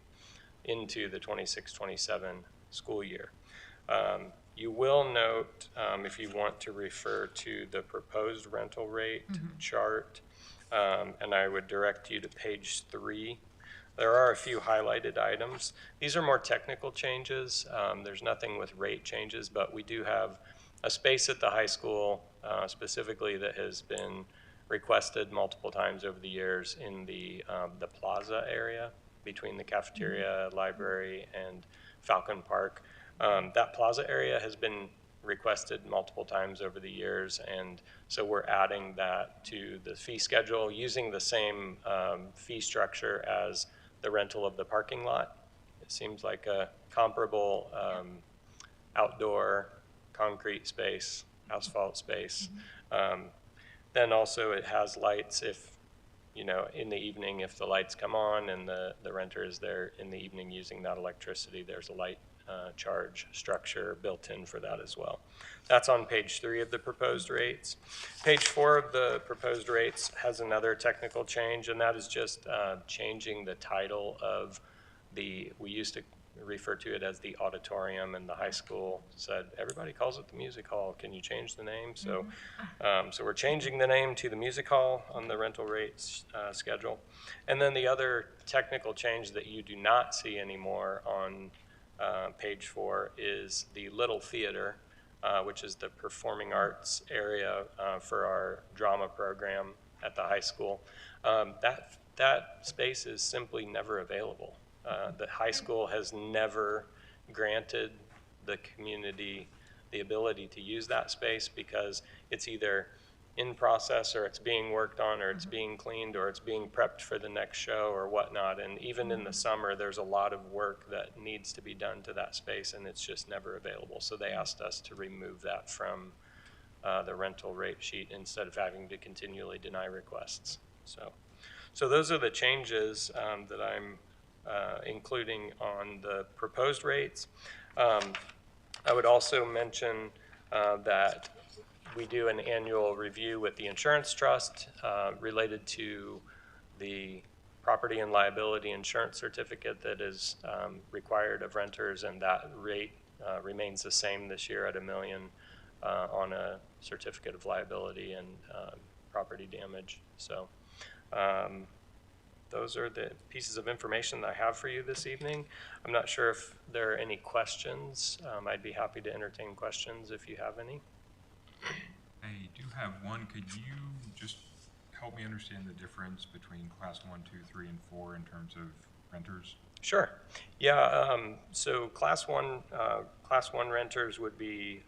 into the 26-27 school year. You will note, if you want to refer to the proposed rental rate chart, and I would direct you to page 3. There are a few highlighted items. These are more technical changes. There's nothing with rate changes, but we do have a space at the high school specifically that has been requested multiple times over the years in the plaza area between the cafeteria, library, and Falcon Park. That plaza area has been requested multiple times over the years, and so we're adding that to the fee schedule using the same fee structure as the rental of the parking lot. It seems like a comparable outdoor concrete space, asphalt space. Then also it has lights if, you know, in the evening, if the lights come on and the renter is there in the evening using that electricity, there's a light charge structure built in for that as well. That's on page 3 of the proposed rates. Page 4 of the proposed rates has another technical change, and that is just changing the title of we used to refer to it as the auditorium, and the high school said, everybody calls it the music hall. Can you change the name? So, so we're changing the name to the music hall on the rental rates schedule. And then the other technical change that you do not see anymore on page 4 is the Little Theater, which is the performing arts area for our drama program at the high school. That space is simply never available. The high school has never granted the community the ability to use that space because it's either in process or it's being worked on or it's being cleaned or it's being prepped for the next show or whatnot. And even in the summer, there's a lot of work that needs to be done to that space and it's just never available. So they asked us to remove that from the rental rate sheet instead of having to continually deny requests. So those are the changes that I'm including on the proposed rates. I would also mention that we do an annual review with the insurance trust related to the property and liability insurance certificate that is required of renters, and that rate remains the same this year at $1 million on a certificate of liability and property damage. So those are the pieces of information that I have for you this evening. I'm not sure if there are any questions. I'd be happy to entertain questions if you have any. I do have one. Could you just help me understand the difference between class 1, 2, 3, and 4 in terms of renters? Sure. Yeah. So class one renters would be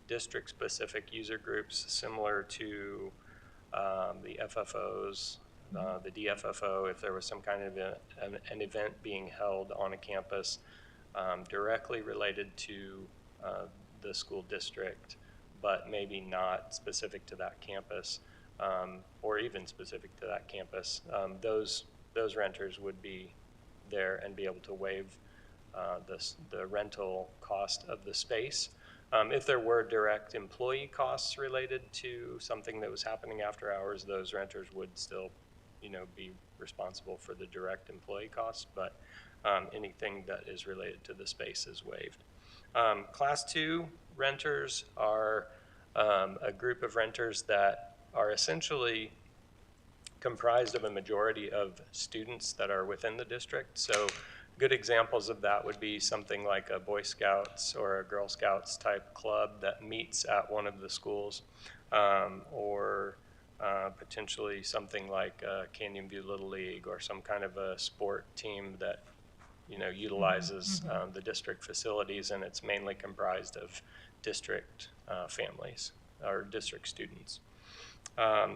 district-specific user groups similar to the FFOs, the DFFO, if there was some kind of an event being held on a campus directly related to the school district, but maybe not specific to that campus, or even specific to that campus. Those renters would be there and be able to waive the rental cost of the space. If there were direct employee costs related to something that was happening after hours, those renters would still, be responsible for the direct employee costs, but anything that is related to the space is waived. Class 2 renters are a group of renters that are essentially comprised of a majority of students that are within the district. So good examples of that would be something like a Boy Scouts or a Girl Scouts type club that meets at one of the schools, or potentially something like Canyon View Little League or some kind of a sport team that utilizes the district facilities, and it's mainly comprised of district families or district students.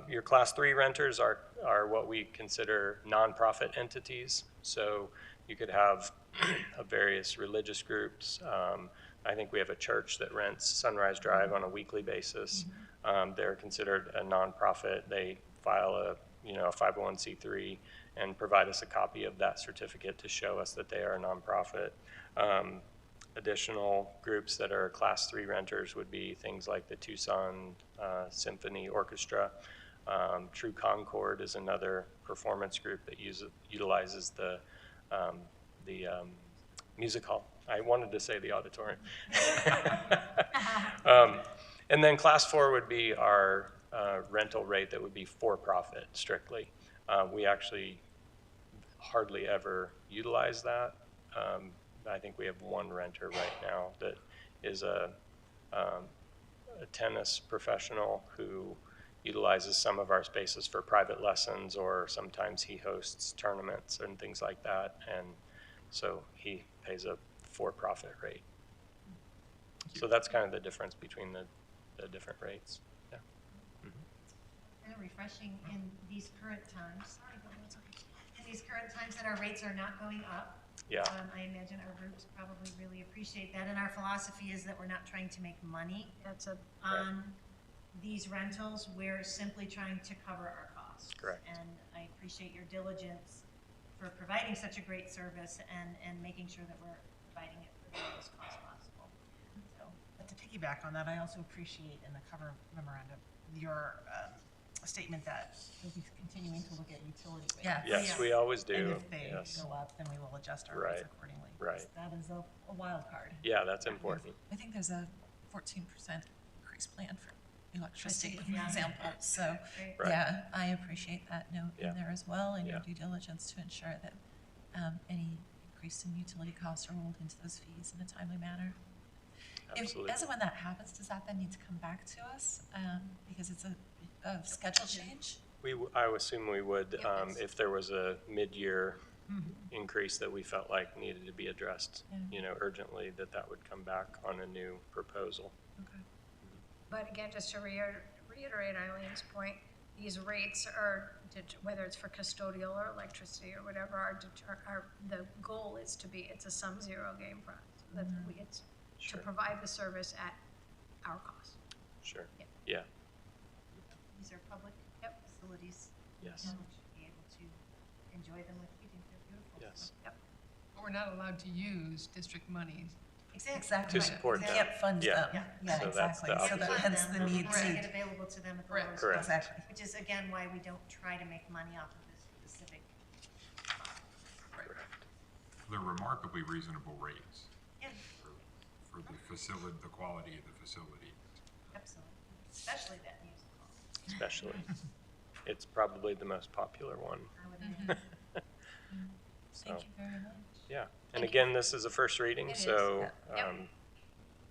Your class 3 renters are what we consider nonprofit entities. So you could have various religious groups. I think we have a church that rents Sunrise Drive on a weekly basis. They're considered a nonprofit. They file a 501c3 and provide us a copy of that certificate to show us that they are a nonprofit. Additional groups that are class 3 renters would be things like the Tucson Symphony Orchestra. True Concord is another performance group that utilizes the music hall. I wanted to say the auditorium. And then class 4 would be our rental rate that would be for-profit strictly. We actually hardly ever utilize that. I think we have one renter right now that is a tennis professional who utilizes some of our spaces for private lessons, or sometimes he hosts tournaments and things like that, and so he pays a for-profit rate. So that's kind of the difference between the different rates. Yeah. Kind of refreshing in these current times. Sorry, but it's okay. In these current times that our rates are not going up. Yeah. I imagine our groups probably really appreciate that, and our philosophy is that we're not trying to make money on these rentals. We're simply trying to cover our costs. Correct. And I appreciate your diligence for providing such a great service and making sure that we're providing it for the lowest cost possible. So, But to piggyback on that, I also appreciate in the cover memorandum your statement that we'll be continuing to look at utility rates. Yeah. Yes, we always do. And if they Yes. go up, then we will adjust our rates accordingly. Right. That is a wild card. Yeah, that's important. I think there's a 14% increase plan for electricity, for Yeah. example. So, Right. yeah, I appreciate that note Yeah. in there as well, and your Yeah. due diligence to ensure that any increase in utility costs are rolled into those fees in a timely manner. Absolutely. As and when that happens, does that then need to come back to us? Because it's a schedule change? I would assume we would, Yes. if there was a mid-year increase that we felt like needed to be addressed, Yeah. urgently, that would come back on a new proposal. Okay. But again, just to reiterate Eileen's point, these rates are, whether it's for custodial or electricity or whatever, the goal is it's a sum zero game for us. It's to Sure. provide the service at our cost. Sure. Yeah. Yeah. these are public facilities. Yes. And we should be able to enjoy them like we think they're beautiful. Yes. Yep. But we're not allowed to use district money. Exactly. To support We them. can't fund Yeah. them. Yeah, So that's exactly. the So that opposite. hence the Fund them, need but make it to. available to them at the Correct. lowest Correct. cost. Exactly. Which is, again, why we don't try to make money off of this specific they're remarkably reasonable rates Yeah, for the facility, the quality of the facility. absolutely, especially that musical. especially. It's probably the most popular one. I would agree. So, Thank you very much. yeah. And again, this is a first reading, It is, so Yep. um,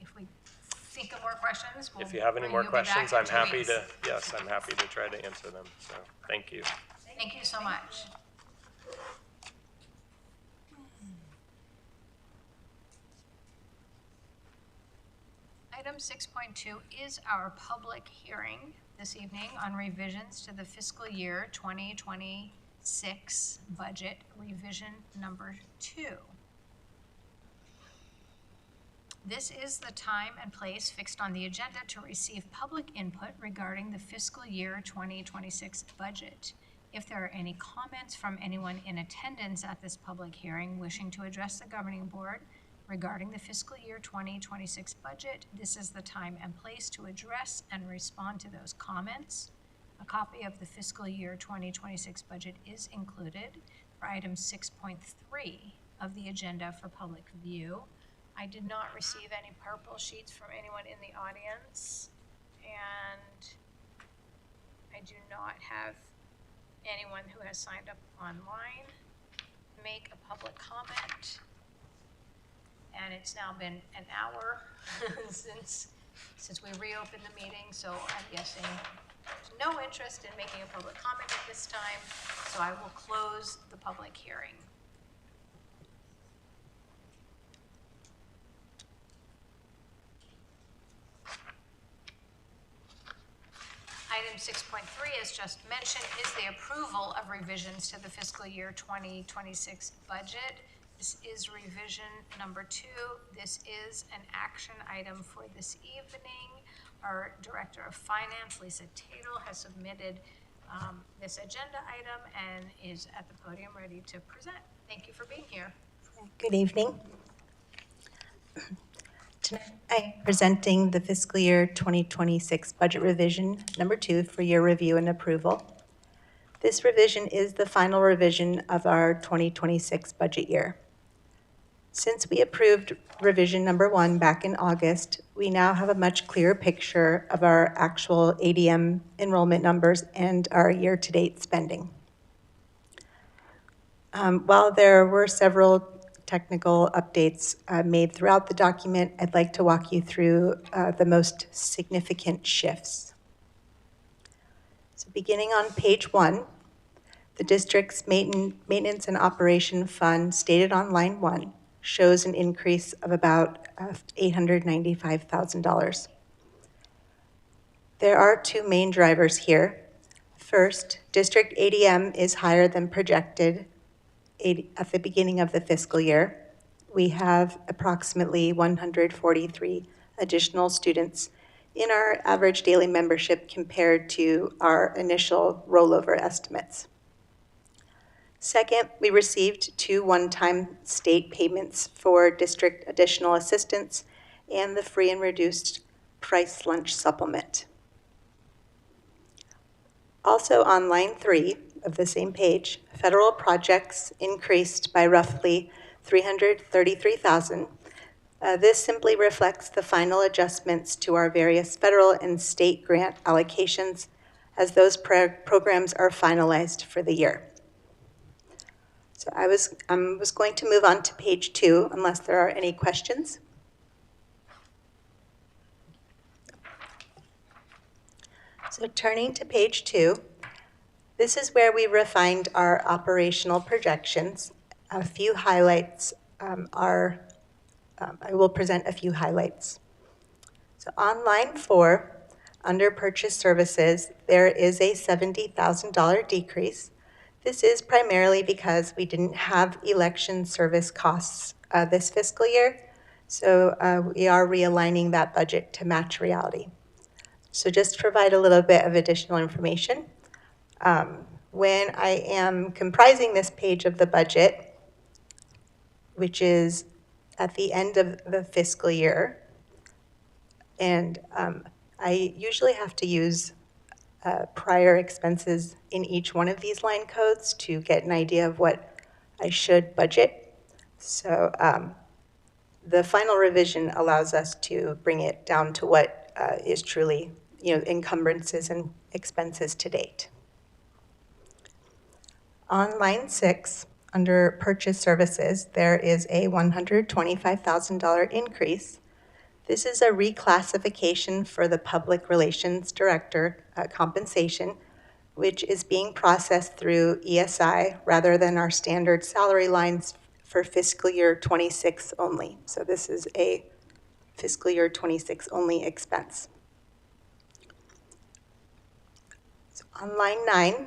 If we think of more questions, we'll. if you have any bring more you back questions, in I'm 2 happy weeks. to, yes, I'm happy to try to answer them. So, thank you. Thank you so much. Item 6.2 is our public hearing this evening on revisions to the fiscal year 2026 budget, revision number 2. This is the time and place fixed on the agenda to receive public input regarding the fiscal year 2026 budget. If there are any comments from anyone in attendance at this public hearing wishing to address the governing board regarding the fiscal year 2026 budget, this is the time and place to address and respond to those comments. A copy of the fiscal year 2026 budget is included for item 6.3 of the agenda for public view. I did not receive any purple sheets from anyone in the audience, and I do not have anyone who has signed up online make a public comment. And it's now been an hour since we reopened the meeting, so I'm guessing there's no interest in making a public comment at this time, so I will close the public hearing. Item 6.3, as just mentioned, is the approval of revisions to the fiscal year 2026 budget. This is revision number 2. This is an action item for this evening. Our Director of Finance, Lisa Tatel, has submitted this agenda item and is at the podium ready to present. Thank you for being here. Good evening. Tonight I am presenting the fiscal year 2026 budget revision number 2 for your review and approval. This revision is the final revision of our 2026 budget year. Since we approved revision number 1 back in August, we now have a much clearer picture of our actual ADM enrollment numbers and our year-to-date spending. While there were several technical updates made throughout the document, I'd like to walk you through the most significant shifts. So beginning on page 1, the district's maintenance and operation fund stated on line 1 shows an increase of about $895,000. There are 2 main drivers here. First, district ADM is higher than projected at the beginning of the fiscal year. We have approximately 143 additional students in our average daily membership compared to our initial rollover estimates. Second, we received 2 one-time state payments for district additional assistance and the free and reduced price lunch supplement. Also on line 3 of the same page, federal projects increased by roughly $333,000. This simply reflects the final adjustments to our various federal and state grant allocations as those programs are finalized for the year. So I was going to move on to page 2 unless there are any questions. So turning to page 2, this is where we refined our operational projections. A few highlights I will present a few highlights. So on line 4, under purchase services, there is a $70,000 decrease. This is primarily because we didn't have election service costs this fiscal year, so we are realigning that budget to match reality. So just to provide a little bit of additional information, when I am comprising this page of the budget, which is at the end of the fiscal year, and I usually have to use prior expenses in each one of these line codes to get an idea of what I should budget. So the final revision allows us to bring it down to what is truly, encumbrances and expenses to date. On line 6, under purchase services, there is a $125,000 increase. This is a reclassification for the Public Relations Director compensation, which is being processed through ESI rather than our standard salary lines for fiscal year 26 only. So this is a fiscal year 26 only expense. So on line 9,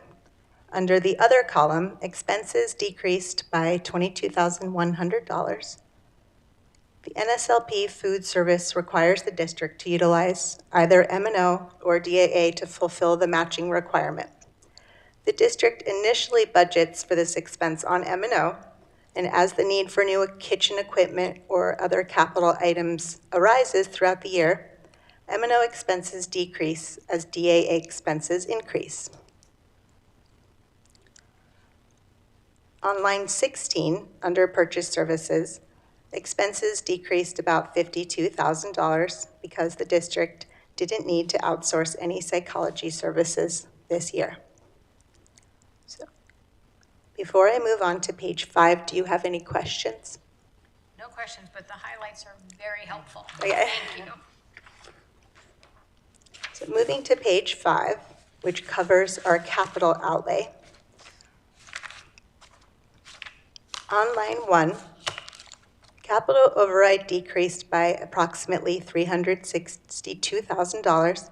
under the other column, expenses decreased by $22,100. The NSLP food service requires the district to utilize either M&O or DAA to fulfill the matching requirement. The district initially budgets for this expense on M&O, and as the need for new kitchen equipment or other capital items arises throughout the year, M&O expenses decrease as DAA expenses increase. On line 16, under purchase services, expenses decreased about $52,000 because the district didn't need to outsource any psychology services this year. So, before I move on to page 5, do you have any questions? No questions, but the highlights are very helpful. Okay. Thank you. So moving to page 5, which covers our capital outlay. On line 1, capital override decreased by approximately $362,000.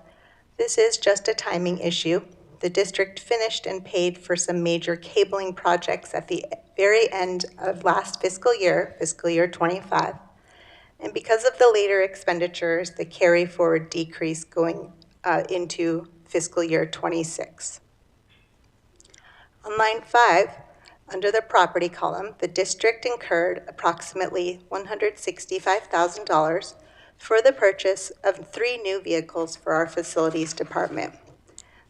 This is just a timing issue. The district finished and paid for some major cabling projects at the very end of last fiscal year 25. And because of the later expenditures, the carry forward decrease going into fiscal year 26. On line 5, under the property column, the district incurred approximately $165,000 for the purchase of 3 new vehicles for our facilities department.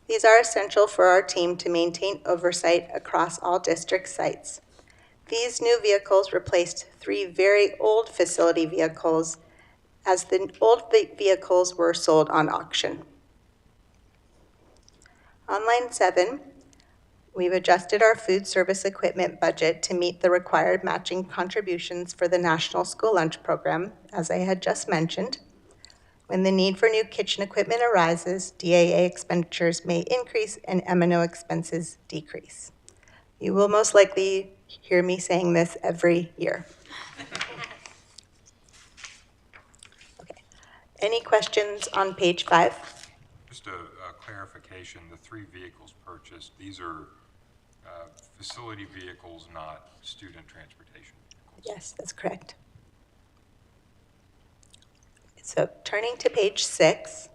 These are essential for our team to maintain oversight across all district sites. These new vehicles replaced 3 very old facility vehicles, as the old vehicles were sold on auction. On line 7, we've adjusted our food service equipment budget to meet the required matching contributions for the National School Lunch Program, as I had just mentioned. When the need for new kitchen equipment arises, DAA expenditures may increase and M&O expenses decrease. You will most likely hear me saying this every year. Okay. Any questions on page 5? Just a clarification, the 3 vehicles purchased, these are facility vehicles, not student transportation vehicles. Yes, that's correct. So turning to page 6,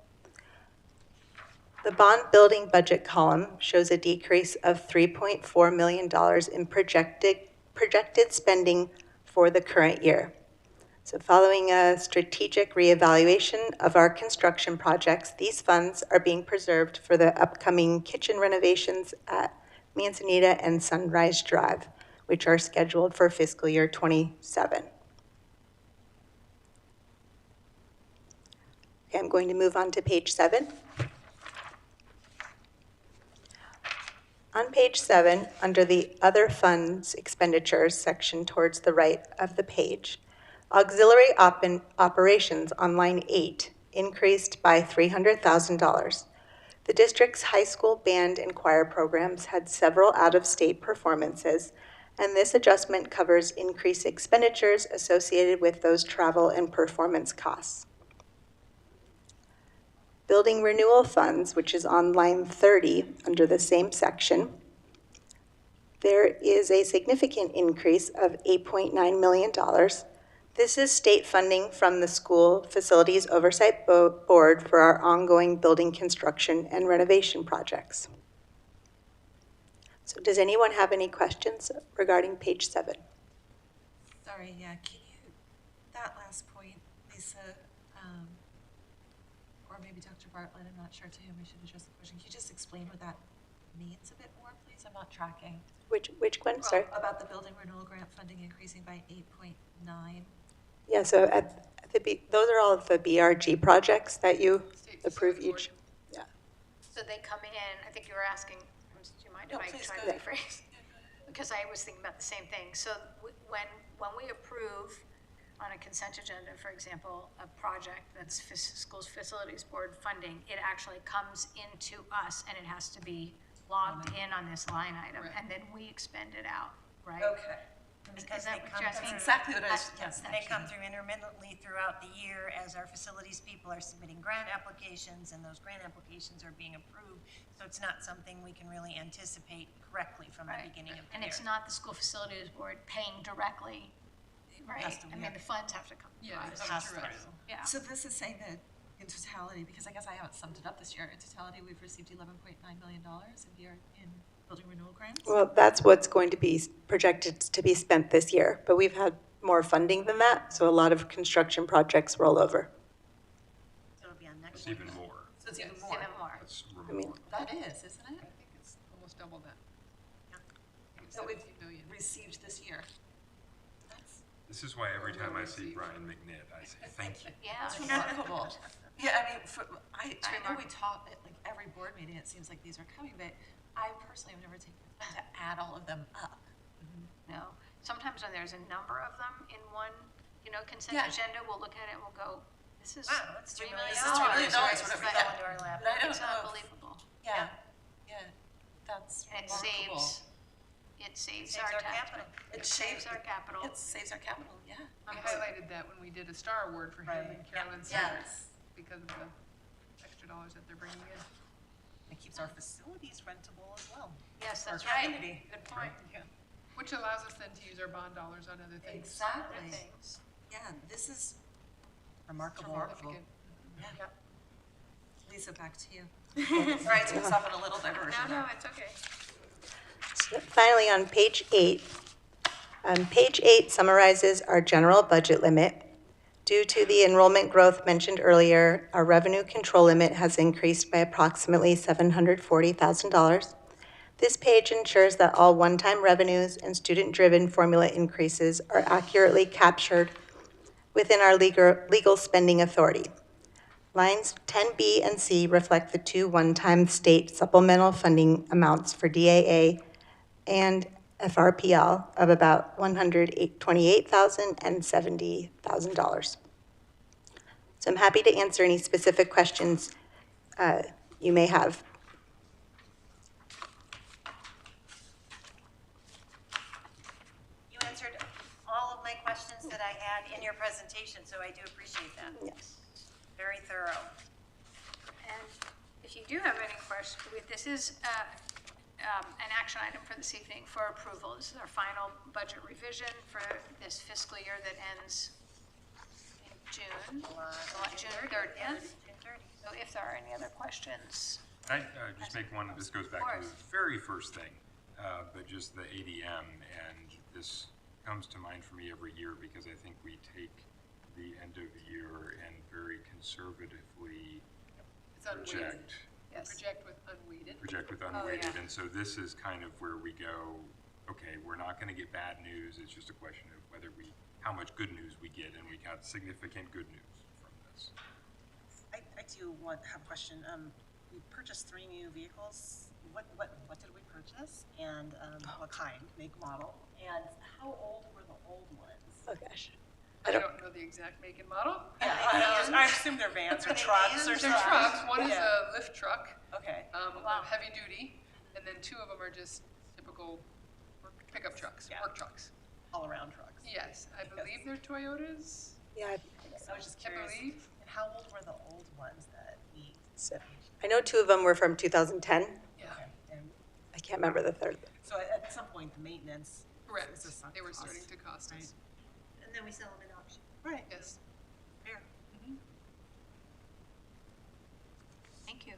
the bond building budget column shows a decrease of $3.4 million in projected spending for the current year. So following a strategic reevaluation of our construction projects, these funds are being preserved for the upcoming kitchen renovations at Manzanita and Sunrise Drive, which are scheduled for fiscal year 27. Okay, I'm going to move on to page 7. On page 7, under the Other Funds Expenditures section towards the right of the page, auxiliary operations on line 8 increased by $300,000. The district's high school band and choir programs had several out-of-state performances, and this adjustment covers increased expenditures associated with those travel and performance costs. Building renewal funds, which is on line 30 under the same section, there is a significant increase of $8.9 million. This is state funding from the School Facilities Oversight Board for our ongoing building construction and renovation projects. So does anyone have any questions regarding page 7? Sorry, yeah, can you, that last point, Lisa, or maybe Dr. Bartlett, I'm not sure to whom we should address the question. Can you just explain what that means a bit more, please? I'm not tracking. Which one, sorry? About the building renewal grant funding increasing by 8.9. Yeah, so those are all of the BRG projects that you State approve Facility Board. each. Yeah. So they come in, I think you were asking, do you mind if No, I please, try go to ahead. rephrase? Because I was thinking about the same thing. So when we approve on a consent agenda, for example, a project that's schools facilities board funding, it actually comes into us and it has to be logged in on this line item, Right. and then we expend it out, right? Okay. Because Is that they what come you're through. asking? Exactly what I was, That's- yes. They come through intermittently throughout the year as our facilities people are submitting grant applications, and those grant applications are being approved. So it's not something we can really anticipate correctly from the Right. beginning of the And year. it's not the school facilities board paying directly, right? Has to I be. mean, the funds have to come to Yeah, us. it Has comes to. through us. Yeah. So this is saying that in totality, because I guess I haven't summed it up this year, in totality, we've received $11.9 million in building renewal grants? Well, that's what's going to be projected to be spent this year, but we've had more funding than that, so a lot of construction projects roll over. So it'll be on next It's year. even more. So it's even It's more. even more. That's I mean, remarkable. That is, isn't I it? think it's almost double that. Yeah. I think it's That we've 17 million. received this year. That's This is why every time I see Brian McNitt, I say, thank you. Yeah. remarkable. Yeah, I mean, I know we remarkable. talk at like every board meeting, it seems like these are coming, but I personally have never taken the time to add all of them up. No. Sometimes when there's a number of them in one, consent Yeah. agenda, we'll look at it and we'll go, this is Wow, that's $3 $2 million. million. This is $2 million, right? whatever, But yeah. Into our lap. But I don't It's know. unbelievable. Yeah, yeah, that's And it remarkable. saves Saves our our tax. capital. It saves our capital. It saves our capital, yeah. We highlighted that when we did a star award for him Right. and Carolyn Yeah. Sanders because of the extra dollars that they're bringing in. It keeps our facilities rentable as well. Yes, for that's our right. community. Good point. Yeah. Which allows us then to use our bond dollars on other things. Exactly. Other things. Yeah, this is Remarkable. remarkable. Significant. Yeah. Lisa, back to you. Sorry, I took us off on a little diversion No, there. it's okay. So finally, on page 8, page 8 summarizes our general budget limit. Due to the enrollment growth mentioned earlier, our revenue control limit has increased by approximately $740,000. This page ensures that all one-time revenues and student-driven formula increases are accurately captured within our legal spending authority. Lines 10B and C reflect the two one-time state supplemental funding amounts for DAA and FRPL of about $128,000 and $70,000. So I'm happy to answer any specific questions you may have. You answered all of my questions that I had in your presentation, so I do appreciate that. Yes. Very thorough. And if you do have any questions, this is an action item for this evening for approval. This is our final budget revision for this fiscal year that ends in June, June 30th. June 30th. So if there are any other questions. Can I just make one, this goes back to the very first thing, but just the ADM, and this comes to mind for me every year because I think we take the end of the year and very conservatively It's unweighted. Yes. Project with unweighted. unweighted, and so this is kind of where we go, okay, we're not gonna get bad news, it's just a question of how much good news we get, and we got significant good news from this. I do have a question. We purchased 3 new vehicles. What did we purchase? And what kind, make, model? And how old were the old ones? Oh, gosh. I don't know the exact make and model. Yeah, I assume they're vans or trucks or They're something. trucks. One is Yeah. a lift truck, Okay. heavy duty, and then 2 of them are just typical pickup trucks, Yeah. work trucks. All around trucks. Yes, I believe they're Toyotas, Yeah, I was just I curious. believe. And how old were the old ones that we? I know 2 of them were from 2010. Yeah, Okay. And I can't remember the third. so at some point, the maintenance. correct. is a sunk They were cost, starting to cost us. right? And then we sell them in auction. Right. Yes. Fair. Thank you.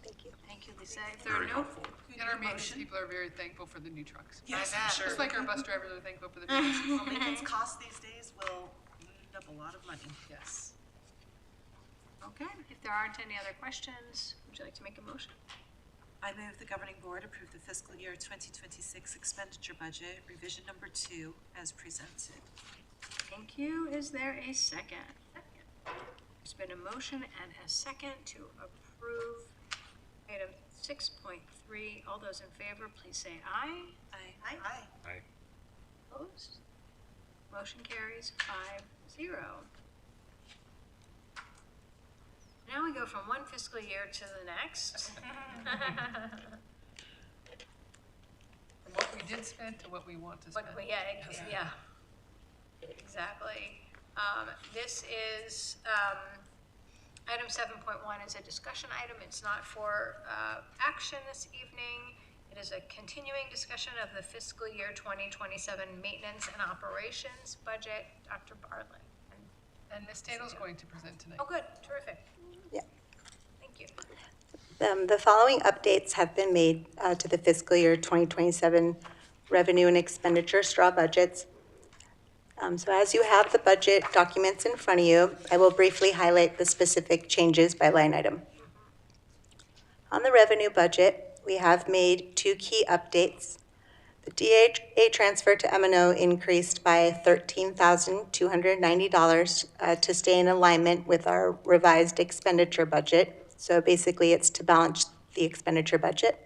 Thank you. Thank you, Lisa. If there are Very no, helpful. And our maintenance people are very thankful for the new trucks. Yes, I'm sure. Just like our bus drivers are thankful for the new buses. Well, maintenance costs these days will eat up a lot of money. Yes. okay, if there aren't any other questions, would you like to make a motion? I move the governing board approve the fiscal year 2026 expenditure budget, revision number 2, as presented. Thank you. Is there a second? There's been a motion and a second to approve item 6.3. All those in favor, please say aye. Aye. Aye. Opposed? Motion carries 5-0. Now we go from one fiscal year to the next. From what we did spend to what we want to spend. Yeah, exactly. This is, item 7.1 is a discussion item. It's not for action this evening. It is a continuing discussion of the fiscal year 2027 maintenance and operations budget. Dr. Bartlett. And Ms. Tatel's going to present tonight. Oh, good, terrific. Yeah. Thank you. The following updates have been made to the fiscal year 2027 revenue and expenditure straw budgets. So as you have the budget documents in front of you, I will briefly highlight the specific changes by line item. On the revenue budget, we have made 2 key updates. The DHA transfer to M&O increased by $13,290 to stay in alignment with our revised expenditure budget. So basically, it's to balance the expenditure budget.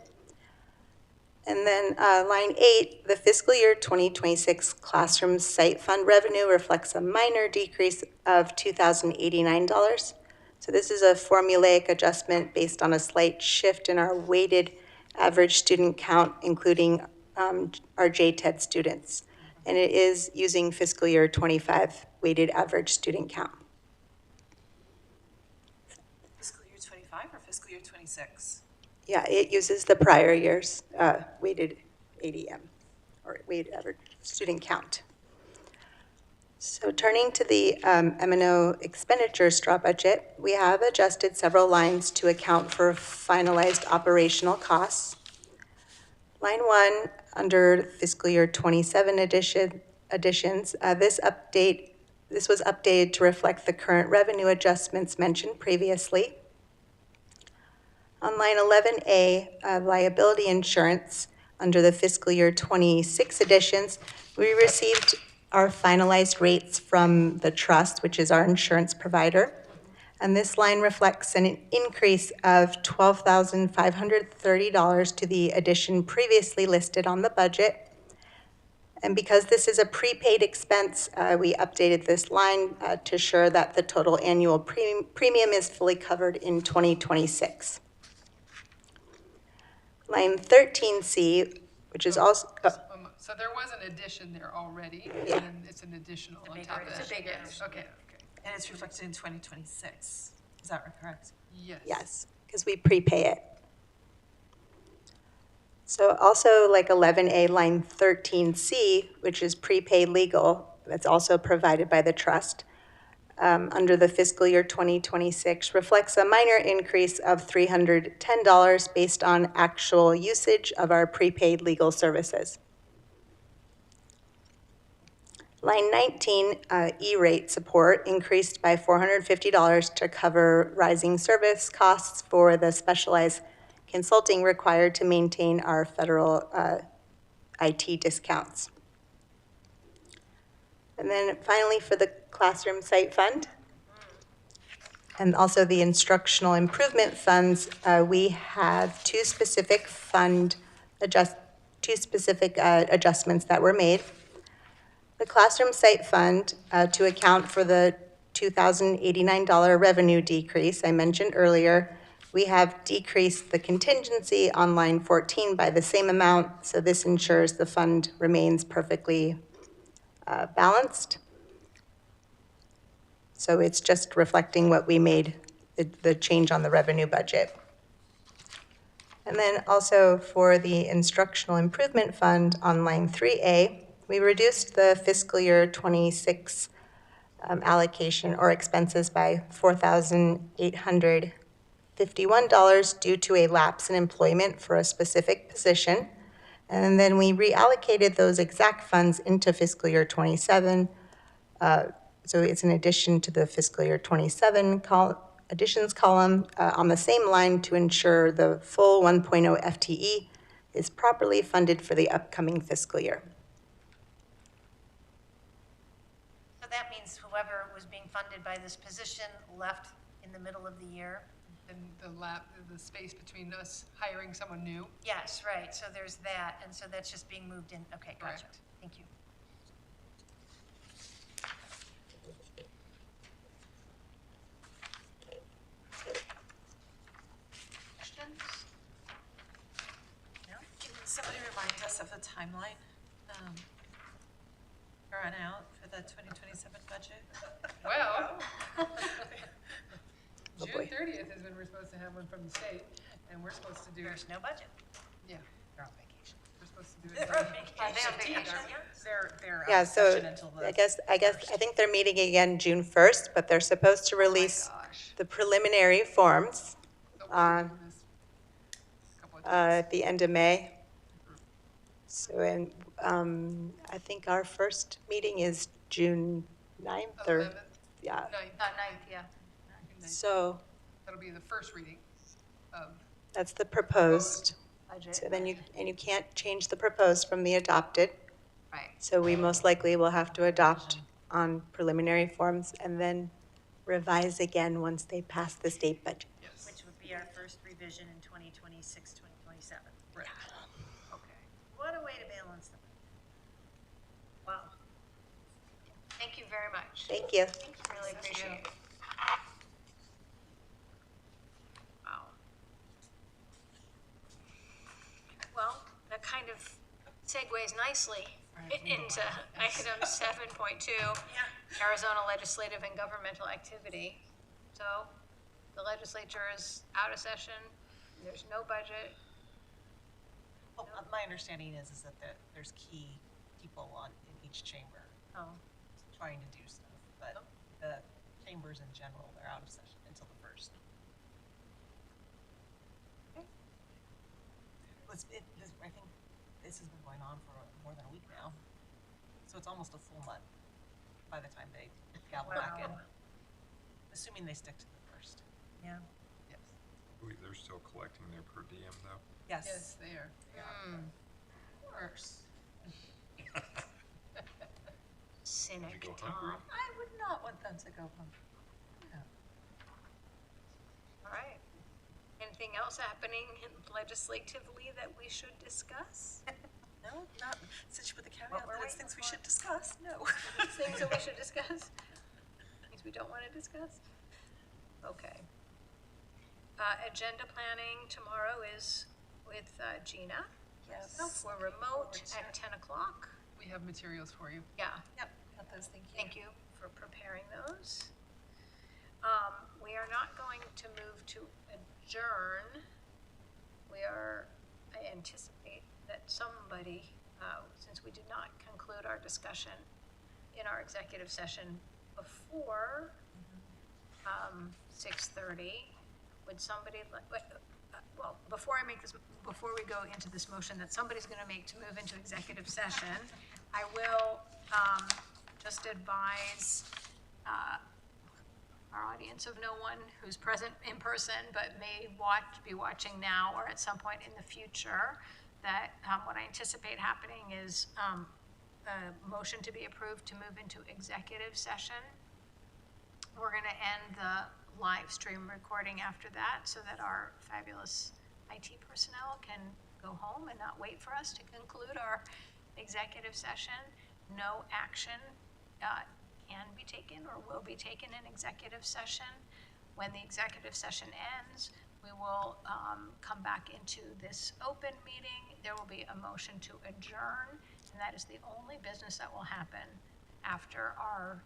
And then line 8, the fiscal year 2026 classroom site fund revenue reflects a minor decrease of $2,089. So this is a formulaic adjustment based on a slight shift in our weighted average student count, including our JTED students. And it is using fiscal year 25 weighted average student count. Fiscal year 25 or fiscal year 26? Yeah, it uses the prior year's weighted ADM, or weighted average student count. So turning to the M&O expenditure straw budget, we have adjusted several lines to account for finalized operational costs. Line 1, under fiscal year 27 additions, this was updated to reflect the current revenue adjustments mentioned previously. On line 11A, liability insurance, under the fiscal year 26 additions, we received our finalized rates from the trust, which is our insurance provider. And this line reflects an increase of $12,530 to the addition previously listed on the budget. And because this is a prepaid expense, we updated this line to ensure that the total annual premium is fully covered in 2026. Line 13C, which is also, So there was an addition there already, Yeah. and then it's an additional on top of that. It's a big addition. Okay. And it's reflected in 2026. Is that correct? yes, because we prepay it. So also like 11A, line 13C, which is prepaid legal, that's also provided by the trust, under the fiscal year 2026, reflects a minor increase of $310 based on actual usage of our prepaid legal services. Line 19, E-rate support increased by $450 to cover rising service costs for the specialized consulting required to maintain our federal IT discounts. And then finally, for the classroom site fund, and also the instructional improvement funds, we have two specific adjustments that were made. The classroom site fund, to account for the $2,089 revenue decrease I mentioned earlier, we have decreased the contingency on line 14 by the same amount, so this ensures the fund remains perfectly balanced. So it's just reflecting what we made, the change on the revenue budget. And then also for the instructional improvement fund on line 3A, we reduced the fiscal year 26 allocation or expenses by $4,851 due to a lapse in employment for a specific position. And then we reallocated those exact funds into fiscal year 27. So it's in addition to the fiscal year 27 additions column on the same line to ensure the full 1.0 FTE is properly funded for the upcoming fiscal year. So that means whoever was being funded by this position left in the middle of the year? And the space between us hiring someone new. Yes, right, so there's that, and so that's just being moved in, okay, gotcha, Correct. thank you. Questions? Can somebody remind us of the timeline here on out for the 2027 budget? Well, Oh, June boy. 30th is when we're supposed to have one from the state, and we're supposed to do, There's no budget. yeah, They're on vacation. we're supposed to do it. They're on vacation, aren't you? They're Yeah, out of so session until the. I think they're meeting again June 1st, but they're supposed to release Gosh. the preliminary forms So we're doing this couple of times. at the end of May. So, and I think our first meeting is June 9th or, 11th, yeah. 9th, Ninth, yeah. So that'll be the first reading of that's the proposed. Budget. So then you can't change the proposed from the adopted. Right. So we most likely will have to adopt on preliminary forms and then revise again once they pass the state budget. yes. Which would be our first revision in 2026, 2027. Right. Okay. What a way to balance them. Wow. Thank you very much. Thank you. Really appreciate it. Wow. Well, that kind of segues nicely into item 7.2, Arizona legislative and governmental activity. So the legislature is out of session, there's no budget. Oh, my understanding is that there's key people in each chamber Oh, trying to do stuff, but the chambers in general, they're out of session until the 1st. Okay. I think this has been going on for more than a week now, so it's almost a full month by the time they gavel back in. Wow. Assuming they stick to the 1st. Yeah. Yes, They're still collecting their per diem, though. yes, they are. worse. Cynic Did you go Tom. hungry? I would not want them to go home. All right. Anything else happening legislatively that we should discuss? No, not, since you put the caveat What we're that it's waiting things we for. should discuss, no. Things that we should discuss? Things we don't want to discuss? Okay. Agenda planning tomorrow is with Gina. Yes. For remote at 10 o'clock. We have materials for you. Yeah, Yep, got those, thank you. thank you for preparing those. We are not going to move to adjourn. I anticipate that somebody, since we did not conclude our discussion in our executive session before 6:30, would somebody, well, before we go into this motion that somebody's gonna make to move into executive session, I will just advise our audience of no one who's present in person but may be watching now or at some point in the future, that what I anticipate happening is a motion to be approved to move into executive session. We're gonna end the live stream recording after that so that our fabulous IT personnel can go home and not wait for us to conclude our executive session. No action can be taken or will be taken in executive session. When the executive session ends, we will come back into this open meeting. There will be a motion to adjourn, and that is the only business that will happen after our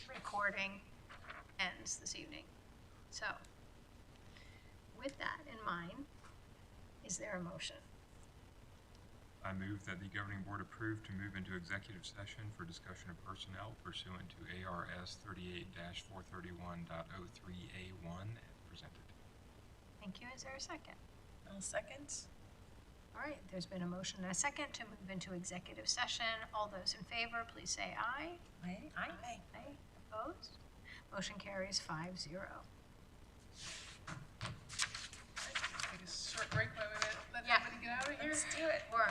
recording ends this evening. So, with that in mind, is there a motion? I move that the governing board approve to move into executive session for discussion of personnel pursuant to ARS 38-431.03A1 as presented. Thank you. Is there a second? I'll second. All right, there's been a motion and a second to move into executive session. All those in favor, please say aye. Aye. Aye. Opposed? Motion carries 5-0. Take a short break while we let everybody get out of here. Let's do it. We're